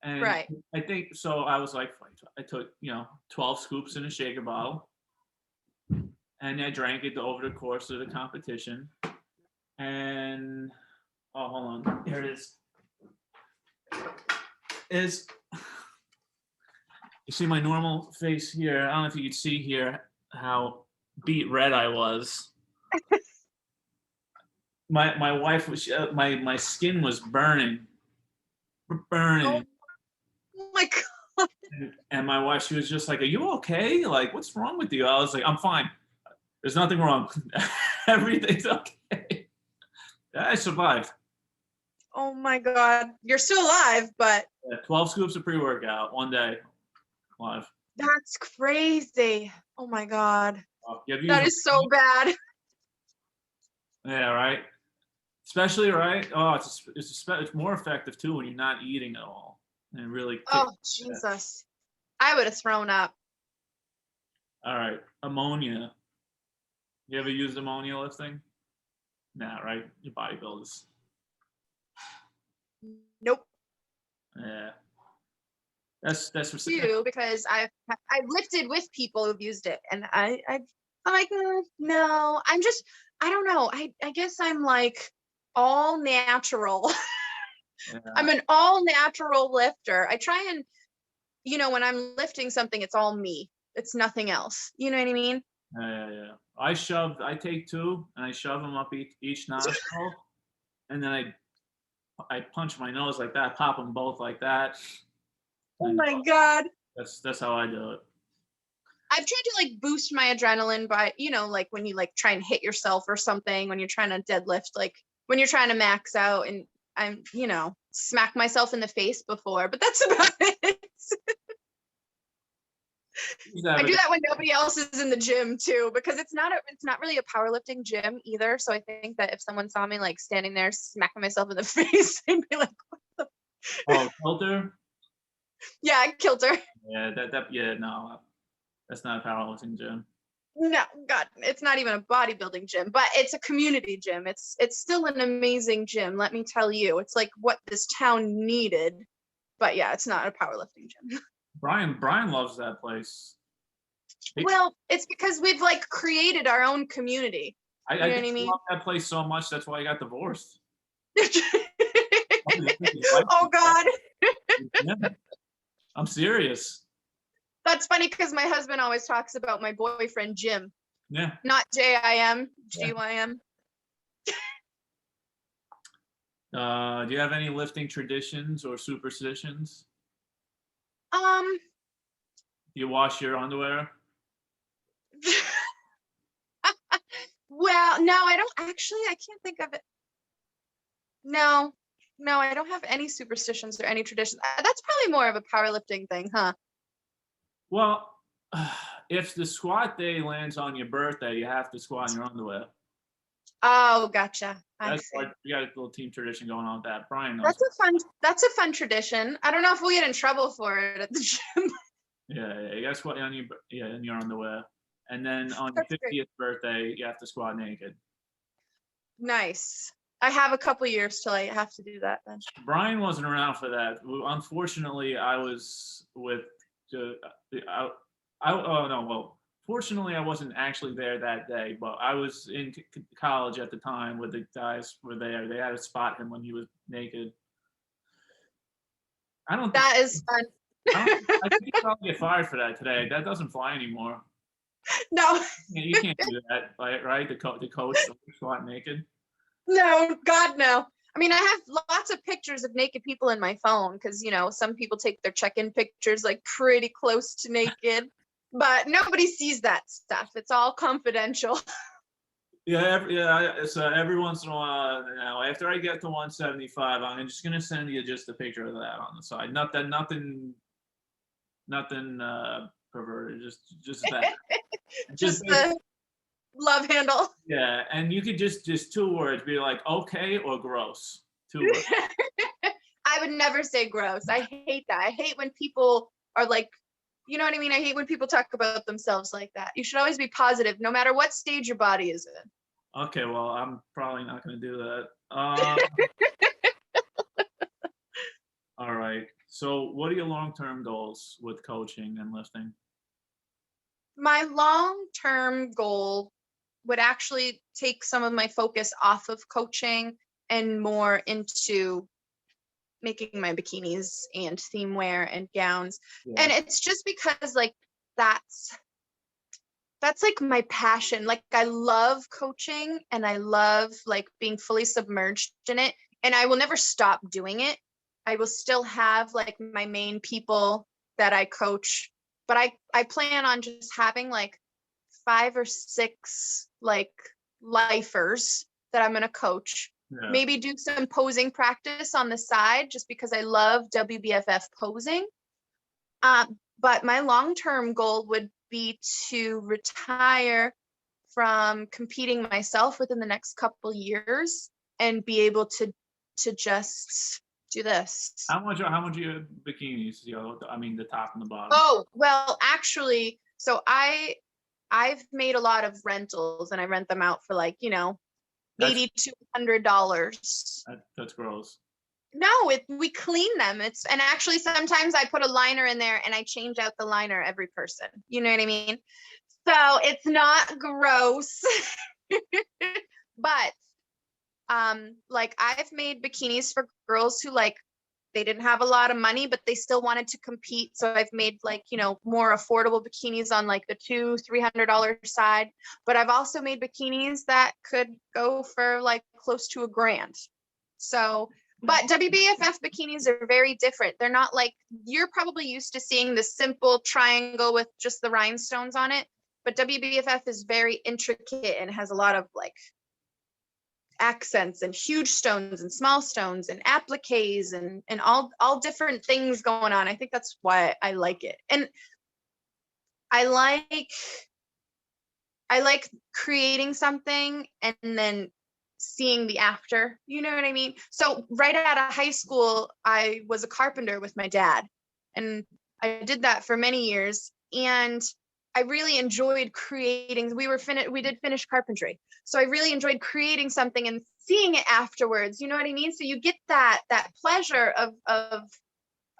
And Right. I think so. I was like, I took 12 scoops in a shaker bottle, and I drank it over the course of the competition. And oh, hold on, here it is you see my normal face here? I don't know if you could see here how beet red I was. My wife was my skin was burning. Oh my God. And my wife, she was just like, "Are you okay? Like, what's wrong with you?" I was like, "I'm fine. There's nothing wrong. Everything's okay." I survived. Oh my God. You're still alive, but 12 scoops of pre-workout one day, live. that's crazy. Oh my God. You That is so bad. Yeah, right. Especially, right? Oh, it's more effective too when you're not eating at all, and really. Oh Jesus. I would have thrown up. All right, ammonia. You ever used ammonia lifting? Nah, right? Your bodybuilders. Nope. Yeah. That's for You because I've lifted with people who've used it, and I'm like, no, I don't know. I guess I'm like all natural. Yeah. I'm an all natural lifter. I try and, when I'm lifting something, it's all me. It's nothing else. You know what I mean? Yeah. I take 2 and I shove them up each nostril, and then I punch my nose like that, pop them both like that. Oh my God. That's how I do it. I've tried to like boost my adrenaline by, like when you like try and hit yourself or something, when you're trying to deadlift, like when you're trying to max out, and I'm, smack myself in the face before, but that's about it. I do that when nobody else is in the gym too, because it's not really a powerlifting gym either. So I think that if someone saw me like standing there smacking myself in the face, they'd be like, what the? Oh, kilter? Yeah, I killed her. Yeah, no. That's not a powerlifting gym. No, God, it's not even a bodybuilding gym, but it's a community gym. It's still an amazing gym, let me tell you. It's like what this town needed. But yeah, it's not a powerlifting gym. Brian loves that place. Well, it's because we've like created our own community. I know what I mean? love that place so much. That's why I got divorced. Oh God. Yeah, I'm serious. That's funny because my husband always talks about my boyfriend Jim. Yeah. Not Jim, Gym. Do you have any lifting traditions or superstitions? Do you wash your underwear? Well, no, I don't actually. I can't think of it. No, I don't have any superstitions or any traditions. That's probably more of a powerlifting thing, huh? Well, if the squat day lands on your birthday, you have to squat in your underwear. Oh, gotcha. I see. We got a little team tradition going on with that. Brian knows. That's a fun tradition. I don't know if we'll get in trouble for it at the gym. Yeah, you got to squat in your underwear, and then on your 50th birthday, you have to squat naked. Nice. I have a couple years till I have to do that then. Brian wasn't around for that. Unfortunately, I was with fortunately I wasn't actually there that day, but I was in college at the time where the guys were there. They had to spot him when he was naked. That is fun. I think you probably get fired for that today. That doesn't fly anymore. No. You can't do that, right? The coach spot naked. No, God, no. I mean, I have lots of pictures of naked people in my phone because, you know, some people take their check-in pictures like pretty close to naked, but nobody sees that stuff. It's all confidential. So every once in a while, now after I get to 175, I'm just gonna send you just a picture of that on the side. Nothing perverted. Just that. Just the love handle. Yeah, and you could just 2 words, be like okay or gross. 2 words. I would never say gross. I hate that. I hate when people are like, you know what I mean? I hate when people talk about themselves like that. You should always be positive, no matter what stage your body is in. Okay, well, I'm probably not going to do that. All right. So what are your long-term goals with coaching and lifting? My long-term goal would actually take some of my focus off of coaching and more into making my bikinis and theme wear and gowns. Yeah. And it's just because like that's like my passion. Like I love coaching and I love like being fully submerged in it, and I will never stop doing it. I will still have like my main people that I coach, but I plan on just having like 5 or 6 like lifers that I'm going to coach. Yeah. Maybe do some posing practice on the side just because I love Wbff posing. But my long-term goal would be to retire from competing myself within the next couple years and be able to just do this. How much are your bikinis? I mean, the top and the bottom. Oh, well, actually, so I've made a lot of rentals and I rent them out for like, $80 to $100. That's gross. No, we clean them. And actually sometimes I put a liner in there and I change out the liner every person. You know what I mean? So it's not gross. But like I've made bikinis for girls who like they didn't have a lot of money, but they still wanted to compete. So I've made like, more affordable bikinis on like the $200-$300 side. But I've also made bikinis that could go for like close to $1,000. So, but Wbff bikinis are very different. They're not like, you're probably used to seeing the simple triangle with just the rhinestones on it. But Wbff is very intricate and has a lot of like accents and huge stones and small stones and appliques and all different things going on. I think that's why I like it. And I like creating something and then seeing the after, you know what I mean? So right out of high school, I was a carpenter with my dad, and I did that for many years. And I really enjoyed creating. We did finished carpentry. So I really enjoyed creating something and seeing it afterwards. You know what I mean? So you get that pleasure of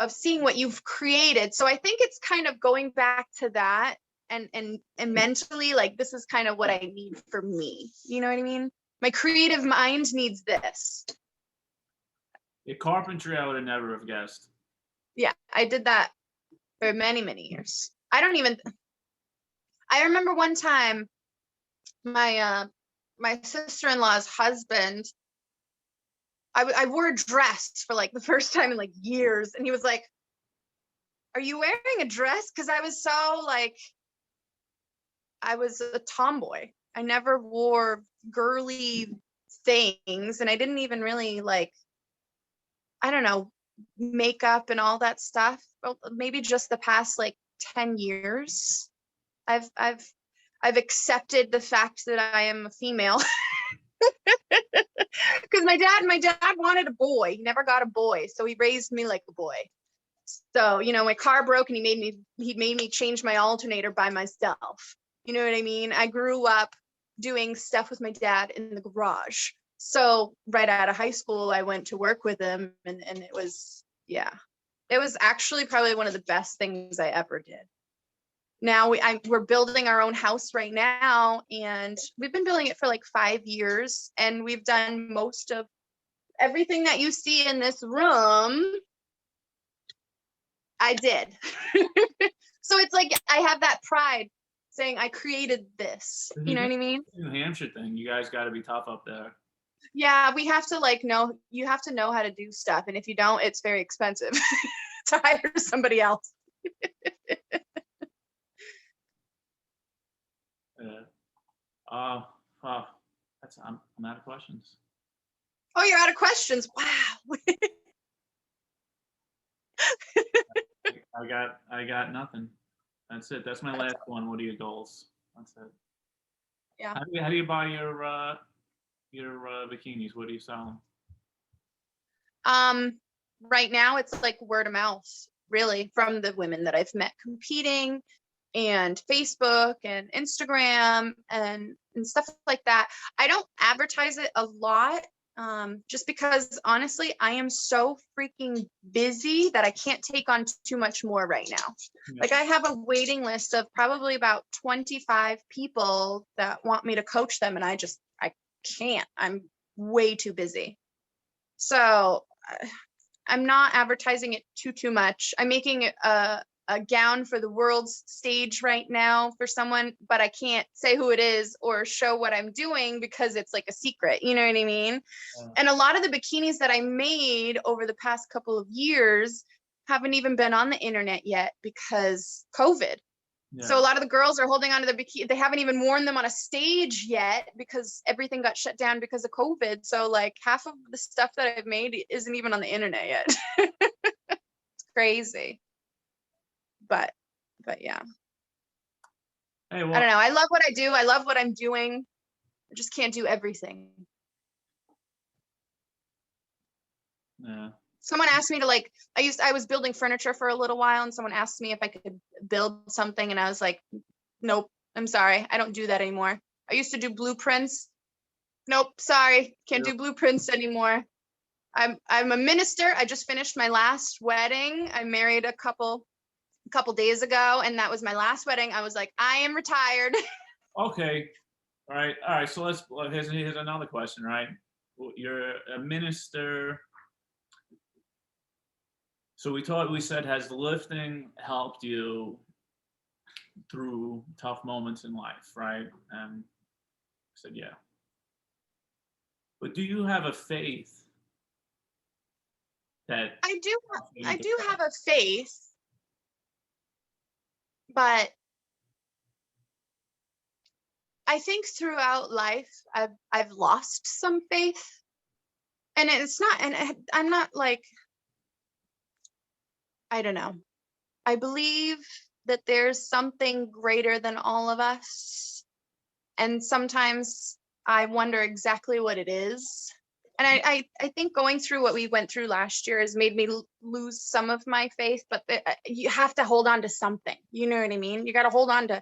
seeing what you've created. So I think it's kind of going back to that and mentally, like, this is kind of what I need for me. You know what I mean? My creative mind needs this. The carpentry, I would have never have guessed. Yeah, I did that for many, many years. I remember one time my sister-in-law's husband, I wore a dress for like the first time in like years. And he was like, "Are you wearing a dress?" Because I was so like, I was a tomboy. I never wore girly things. And I didn't even really like, I don't know, makeup and all that stuff. Well, maybe just the past like 10 years. I've accepted the fact that I am a female. Because my dad wanted a boy. He never got a boy, so he raised me like a boy. So, my car broke and he made me change my alternator by myself. You know what I mean? I grew up doing stuff with my dad in the garage. So right out of high school, I went to work with him, and it was, yeah, it was actually probably one of the best things I ever did. Now we're building our own house right now, and we've been building it for like 5 years, and we've done most of everything that you see in this room. I did. So it's like I have that pride saying I created this. You know what I mean? New Hampshire thing. You guys got to be tough up there. Yeah, we have to you have to know how to do stuff. And if you don't, it's very expensive to hire somebody else. Yeah. I'm out of questions. Oh, you're out of questions. Wow. I got nothing. That's it. That's my last one. What are your goals? That's it. Yeah. How do you buy your bikinis? What do you sell them? Right now it's like word of mouth, really, from the women that I've met competing, and Facebook and Instagram and stuff like that. I don't advertise it a lot, just because honestly, I am so freaking busy that I can't take on too much more right now. Yeah. Like I have a waiting list of probably about 25 people that want me to coach them, and I can't. I'm way too busy. So I'm not advertising it too much. I'm making a gown for the world's stage right now for someone, but I can't say who it is or show what I'm doing because it's like a secret, you know what I mean? And a lot of the bikinis that I made over the past couple of years haven't even been on the internet yet because COVID. Yeah. So a lot of the girls are holding on to the bikini. They haven't even worn them on a stage yet because everything got shut down because of COVID. So like half of the stuff that I've made isn't even on the internet yet. It's crazy. But yeah. Hey, well, I don't know. I love what I do. I love what I'm doing. I just can't do everything. Yeah. Someone asked me to I was building furniture for a little while, and someone asked me if I could build something, and I was like, nope, I'm sorry. I don't do that anymore. I used to do blueprints. Nope, sorry. Can't do blueprints anymore. I'm a minister. I just finished my last wedding. I married a couple days ago, and that was my last wedding. I was like, I am retired. Okay. All right. So here's another question, right? You're a minister. So we said, has lifting helped you through tough moments in life, right? And I said, yeah. But do you have a faith that I do have a faith, but I think throughout life I've lost some faith, and it's not, and I'm not like, I don't know. I believe that there's something greater than all of us, and sometimes I wonder exactly what it is. And I think going through what we went through last year has made me lose some of my faith, but you have to hold on to something. You know what I mean? You got to hold on to,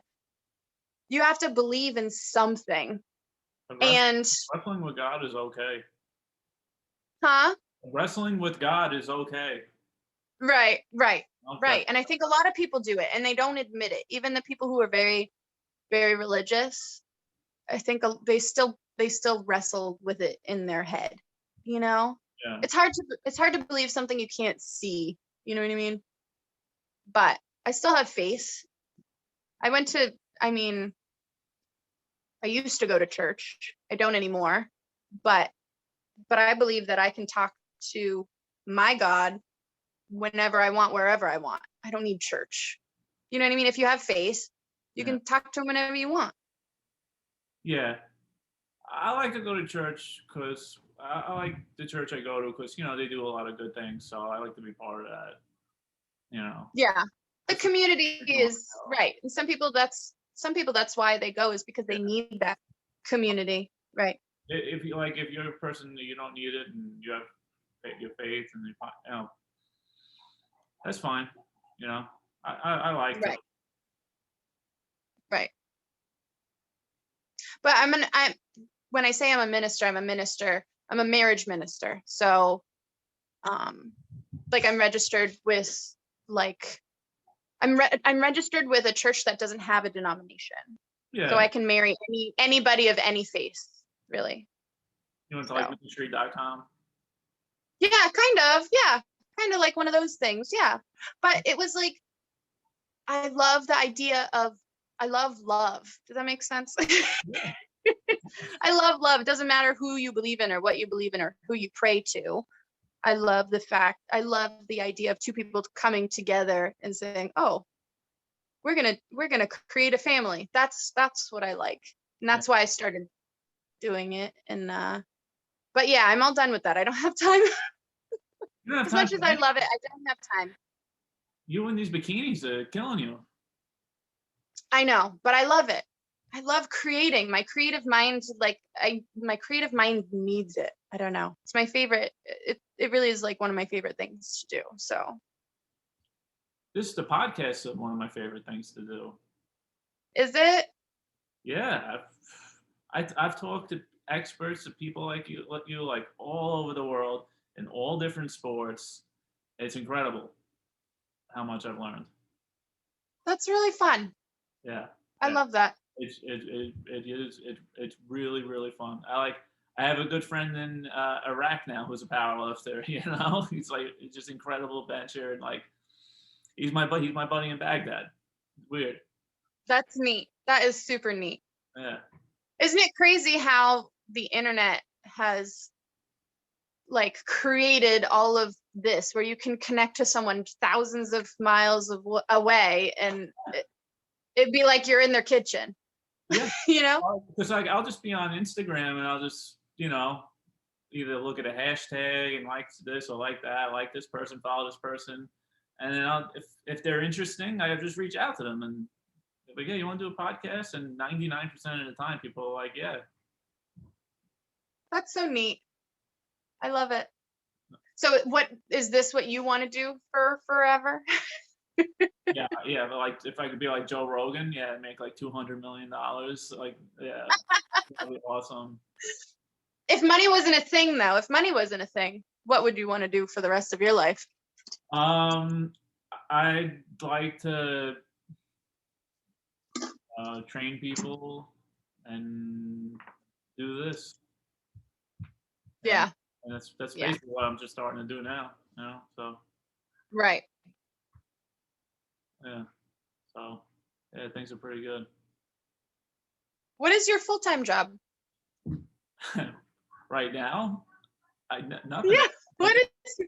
you have to believe in something. And wrestling with God is okay. Huh? Wrestling with God is okay. Right. Okay. Right. And I think a lot of people do it and they don't admit it. Even the people who are very, very religious, I think they still wrestle with it in their head, you know? Yeah. It's hard to believe something you can't see, you know what I mean? But I still have faith. I used to go to church. I don't anymore, but I believe that I can talk to my God whenever I want, wherever I want. I don't need church. You know what I mean? If you have faith, you can talk to him whenever you want. Yeah. I like to go to church because I like the church I go to because, they do a lot of good things. So I like to be part of that, Yeah. The community is right. And some people that's why they go, is because they need that community. Right. If you're a person that you don't need it and you have your faith and that's fine. I like it. Right. But when I say I'm a minister, I'm a marriage minister. So, like I'm registered with like, I'm registered with a church that doesn't have a denomination. Yeah. So I can marry anybody of any faith, really. You went to like ministry.com? Yeah, kind of. Yeah. Kind of like one of those things. Yeah. But it was like, I love the idea of, I love love. Does that make sense? I love love. It doesn't matter who you believe in or what you believe in or who you pray to. I love the idea of two people coming together and saying, oh, we're gonna create a family. That's what I like. And that's why I started doing it. And but yeah, I'm all done with that. I don't have time. You don't have As time much as I love it, I don't have time. You and these bikinis are killing you. I know, but I love it. I love creating. My creative mind, my creative mind needs it. I don't know. It's my favorite. It really is like one of my favorite things to do. So The podcast is one of my favorite things to do. is it? Yeah, I've talked to experts, to people like you, like all over the world in all different sports. It's incredible how much I've learned. That's really fun. Yeah, I love that. It's really, really fun. I have a good friend in Iraq now who's a powerlifter. You know, he's just incredible bencher, and like he's my buddy in Baghdad. Weird. That's neat. That is super neat. Yeah. Isn't it crazy how the internet has like created all of this where you can connect to someone thousands of miles away and it'd be like you're in their kitchen. Yeah. You know? Because like I'll just be on Instagram and I'll just, either look at a hashtag and like this or like that, like this person, follow this person. And then if they're interesting, I just reach out to them and they're like, yeah, you want to do a podcast? And 99% of the time people are like, yeah. That's so neat. I love it. So what you want to do for forever? yeah, but like if I could be like Joe Rogan, yeah, make like $200 million, like yeah, that'd be awesome. If money wasn't a thing, though, what would you want to do for the rest of your life? I'd like to train people and do this. Yeah. And that's basically what I'm just starting to do now, so. Right. Yeah. So, yeah, things are pretty good. What is your full-time job? Right now? Nothing. Yeah. What is?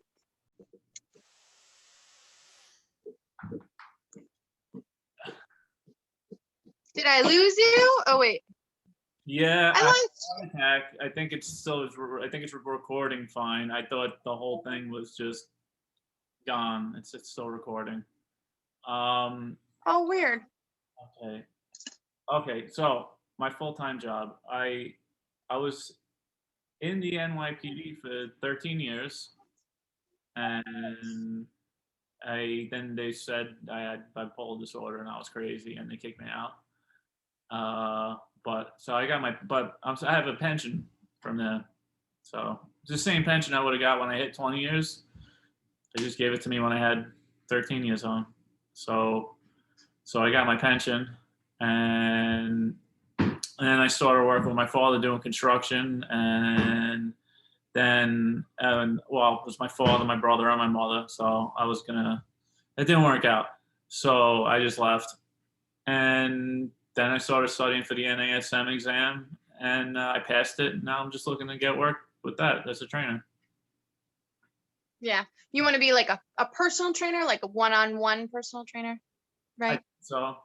Did I lose you? Oh wait. Yeah. I lost. I think it's recording fine. I thought the whole thing was just gone. It's still recording. Oh, weird. Okay. So my full-time job, I was in the NYPD for 13 years, and then they said I had bipolar disorder and I was crazy, and they kicked me out. But I have a pension from them. So it's the same pension I would have got when I hit 20 years. They just gave it to me when I had 13 years on. So I got my pension, and then I started working with my father doing construction, and then it was my father, my brother, and my mother. So it didn't work out. So I just left, and then I started studying for the NASM exam, and I passed it. Now I'm just looking to get work with that as a trainer. Yeah. You want to be like a personal trainer, like a one-on-one personal trainer, right? So,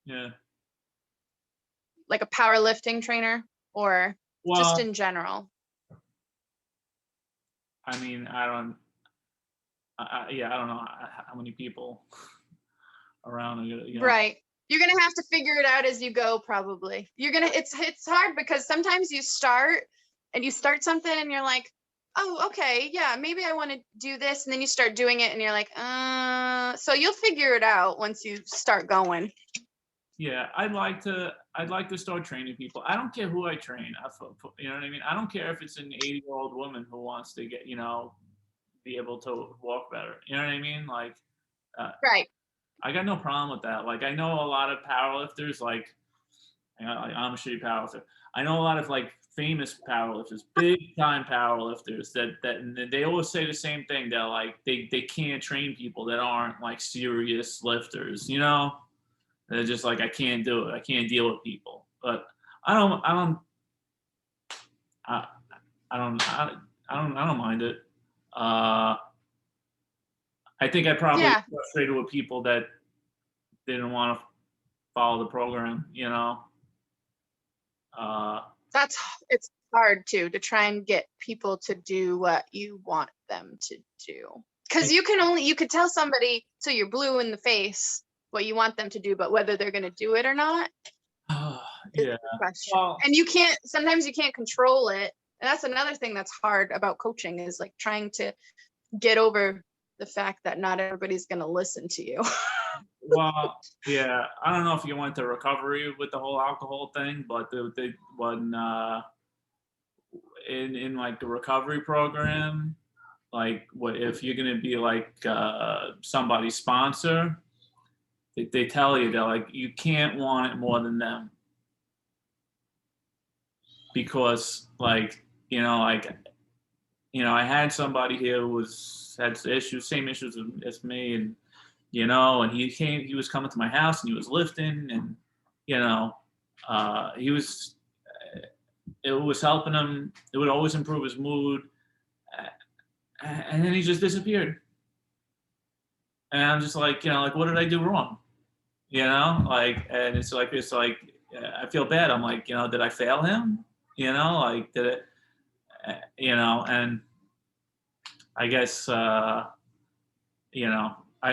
yeah. Like a powerlifting trainer or just in general? I mean, I don't know how many people around are gonna, Right. You're going to have to figure it out as you go, probably. It's hard because sometimes you start something and you're like, oh, okay, yeah, maybe I want to do this. And then you start doing it and you're like, so you'll figure it out once you start going. Yeah, I'd like to start training people. I don't care who I train. You know what I mean? I don't care if it's an 80-year-old woman who wants to get, be able to walk better. You know what I mean? Like, Right. I got no problem with that. Like, I know a lot of powerlifters, like, I'm a shitty powerlifter. I know a lot of like famous powerlifters, big time powerlifters that and they always say the same thing. They're like, they can't train people that aren't like serious lifters, They're just like, I can't do it. I can't deal with people. But I don't, I don't, I, I don't mind it. I think I probably Yeah. frustrated with people that didn't want to follow the program, It's hard too to try and get people to do what you want them to do. Because you could tell somebody till you're blue in the face what you want them to do, but whether they're going to do it or not is yeah. the question. Well, And sometimes you can't control it. And that's another thing that's hard about coaching is like trying to get over the fact that not everybody's going to listen to you. well, yeah. I don't know if you went to recovery with the whole alcohol thing, but when in like the recovery program, like what if you're gonna be like somebody's sponsor, they tell you, they're like, you can't want it more than them, because I had somebody here who had same issues as me, and and he was coming to my house and he was lifting, and he was it was helping him. It would always improve his mood, and then he just disappeared. And I'm just like, like, what did I do wrong? And it's like I feel bad. I'm like, did I fail him? Like, did it? And I guess I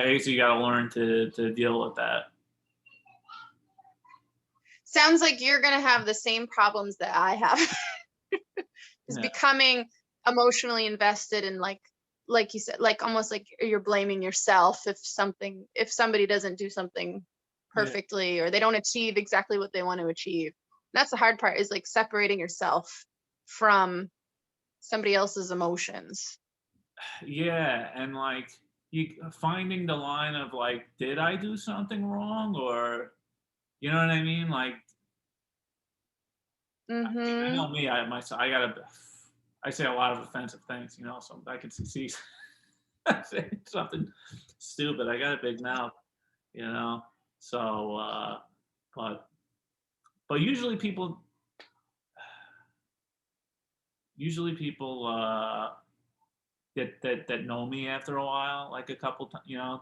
guess you got to learn to deal with that. Sounds like you're going to have the same problems that I have. Is becoming emotionally invested in like you said, like almost like you're blaming yourself if somebody doesn't do something perfectly or they don't achieve exactly what they want to achieve. That's the hard part, is like separating yourself from somebody else's emotions. Yeah, and like finding the line of like, did I do something wrong, or you know what I mean? Like, I know me. I say a lot of offensive things, so I can see saying something stupid. I got a big mouth, So, but usually people that know me after a while, like a couple times,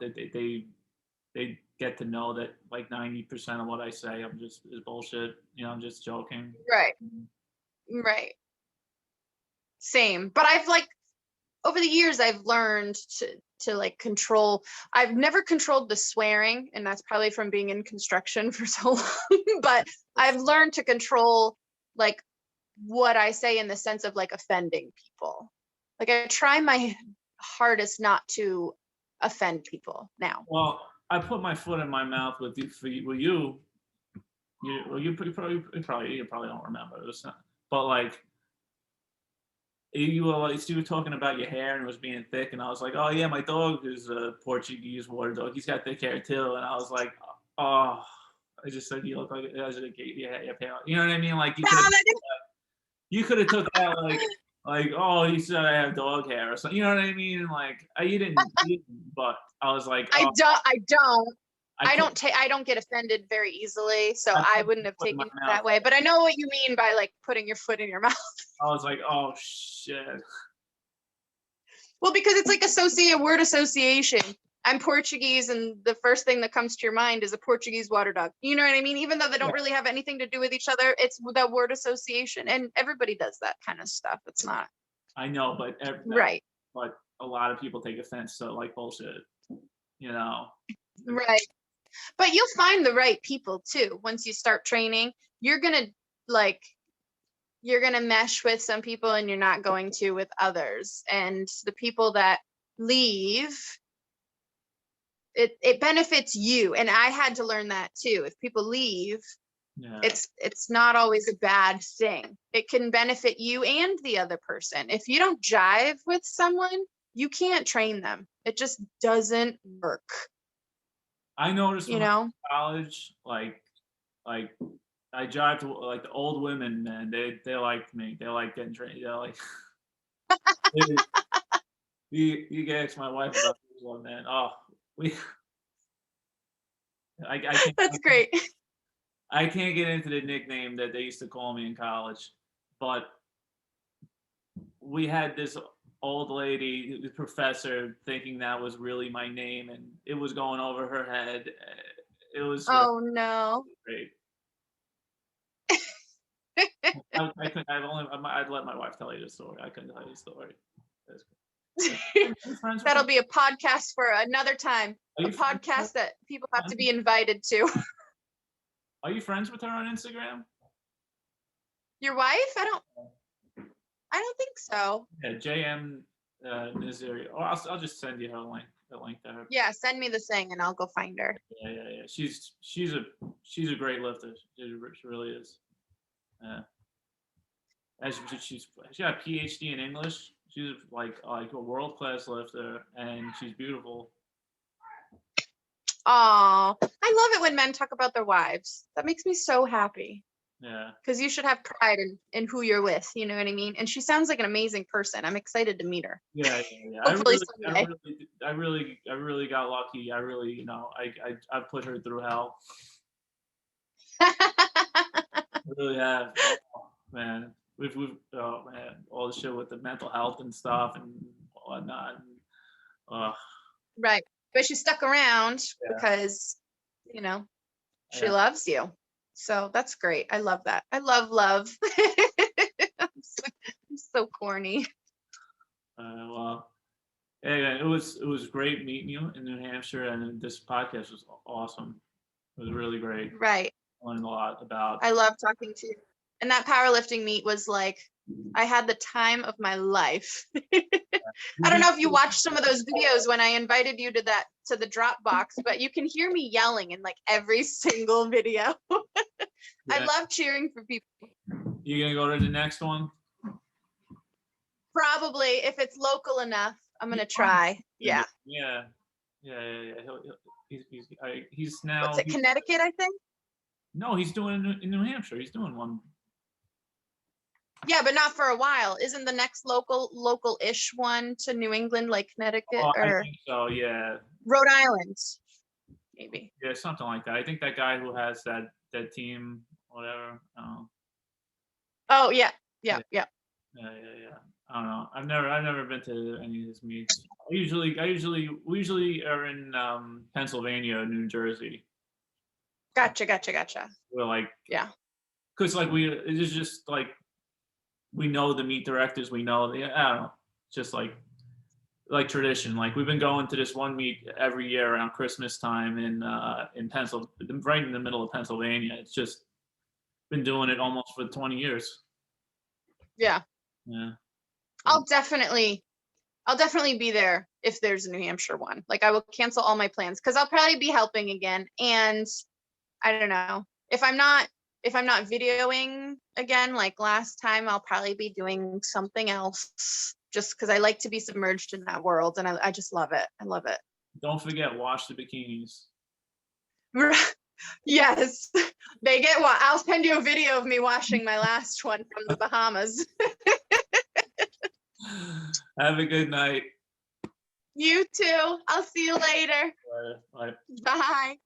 they get to know that like 90% of what I say is bullshit. I'm just joking. Right. Same. But I've like over the years I've learned to like control. I've never controlled the swearing, and that's probably from being in construction for so long, but I've learned to control like what I say in the sense of like offending people. Like I try my hardest not to offend people now. Well, I put my foot in my mouth with you. You probably don't remember this, but like you were talking about your hair and it was being thick, and I was like, oh yeah, my dog is a Portuguese water dog. He's got thick hair too, and I was like, oh, I just said you look like your hair. You know what I mean? Like you could have took that like, oh, he said I have dog hair or something. You know what I mean? Like you didn't, but I was like, oh, I don't get offended very easily, so I wouldn't have taken it that way. But I know what you mean by like putting your foot in your mouth. I was like, oh shit. Well, because it's like word association. I'm Portuguese, and the first thing that comes to your mind is a Portuguese water dog. You know what I mean? Even though they don't really have anything to do with each other, it's the word association, and everybody does that kind of stuff. It's not. I know, but right. But a lot of people take offense to like bullshit. Right. But you'll find the right people too. Once you start training, you're gonna mesh with some people and you're not going to with others. And the people that leave, it benefits you. And I had to learn that too. If people leave, Yeah. it's not always a bad thing. It can benefit you and the other person. If you don't jive with someone, you can't train them. It just doesn't work. I noticed You when I was know? in college, like I jive to like the old women, man. They liked me. They like getting trained. They're like, you can ask my wife about this one, man. Oh, we. I can't. That's great. I can't get into the nickname that they used to call me in college, but we had this old lady, the professor, thinking that was really my name, and it was going over her head. It was Oh no. great. I couldn't. I'd let my wife tell you the story. I couldn't tell you the story. That's great. Are you friends with That'll her? be a podcast for another time. Are A you friends with her? podcast that people have to be invited to. Are you friends with her on Instagram? Your wife? I don't think so. Yeah, JM Naziri. Or I'll just send you her link. The link to her. Yeah, send me the thing and I'll go find her. Yeah. She's a great lifter. She really is. And she got a PhD in English. She's like a world-class lifter, and she's beautiful. Aw, I love it when men talk about their wives. That makes me so happy. Yeah. Because you should have pride in who you're with. You know what I mean? And she sounds like an amazing person. I'm excited to meet her. Yeah. Hopefully someday. I really got lucky. I really, I put her through hell. I really have. Oh, man. We've oh man, all the shit with the mental health and stuff and whatnot. Right. But she stuck around Yeah. because, she Yeah. loves you. So that's great. I love that. I love. I'm so corny. Well, hey, it was great meeting you in New Hampshire, and this podcast was awesome. It was really great. Right. I learned a lot about. I love talking to you. And that powerlifting meet was like, I had the time of my life. I don't know if you watched some of those videos when I invited you to the Dropbox, but you can hear me yelling in like every single video. I love cheering for people. You gonna go to the next one? Probably, if it's local enough, I'm gonna try. Yeah. Yeah. He's now. What's it, Connecticut, I think? No, he's doing it in New Hampshire. He's doing one. Yeah, but not for a while. Isn't the next local-ish one to New England, like Connecticut or I think so, yeah. Rhode Island, maybe? Yeah, something like that. I think that guy who has that team, whatever. Oh yeah. Yeah. I don't know. I've never been to any of his meets. We usually are in Pennsylvania, New Jersey. Gotcha. We're like, yeah, because like it's just like we know the meet directors. We know I don't know, just like tradition. Like we've been going to this one meet every year around Christmas time in Pennsylvania, right in the middle of Pennsylvania. It's just been doing it almost for 20 years. Yeah. I'll definitely be there if there's a New Hampshire one. Like I will cancel all my plans because I'll probably be helping again. And I don't know if I'm not videoing again, like last time, I'll probably be doing something else just because I like to be submerged in that world. And I just love it. I love it. Don't forget, wash the bikinis. Yes, they get one. I'll send you a video of me washing my last one from the Bahamas. Have a good night. You too. I'll see you later. Bye. Bye.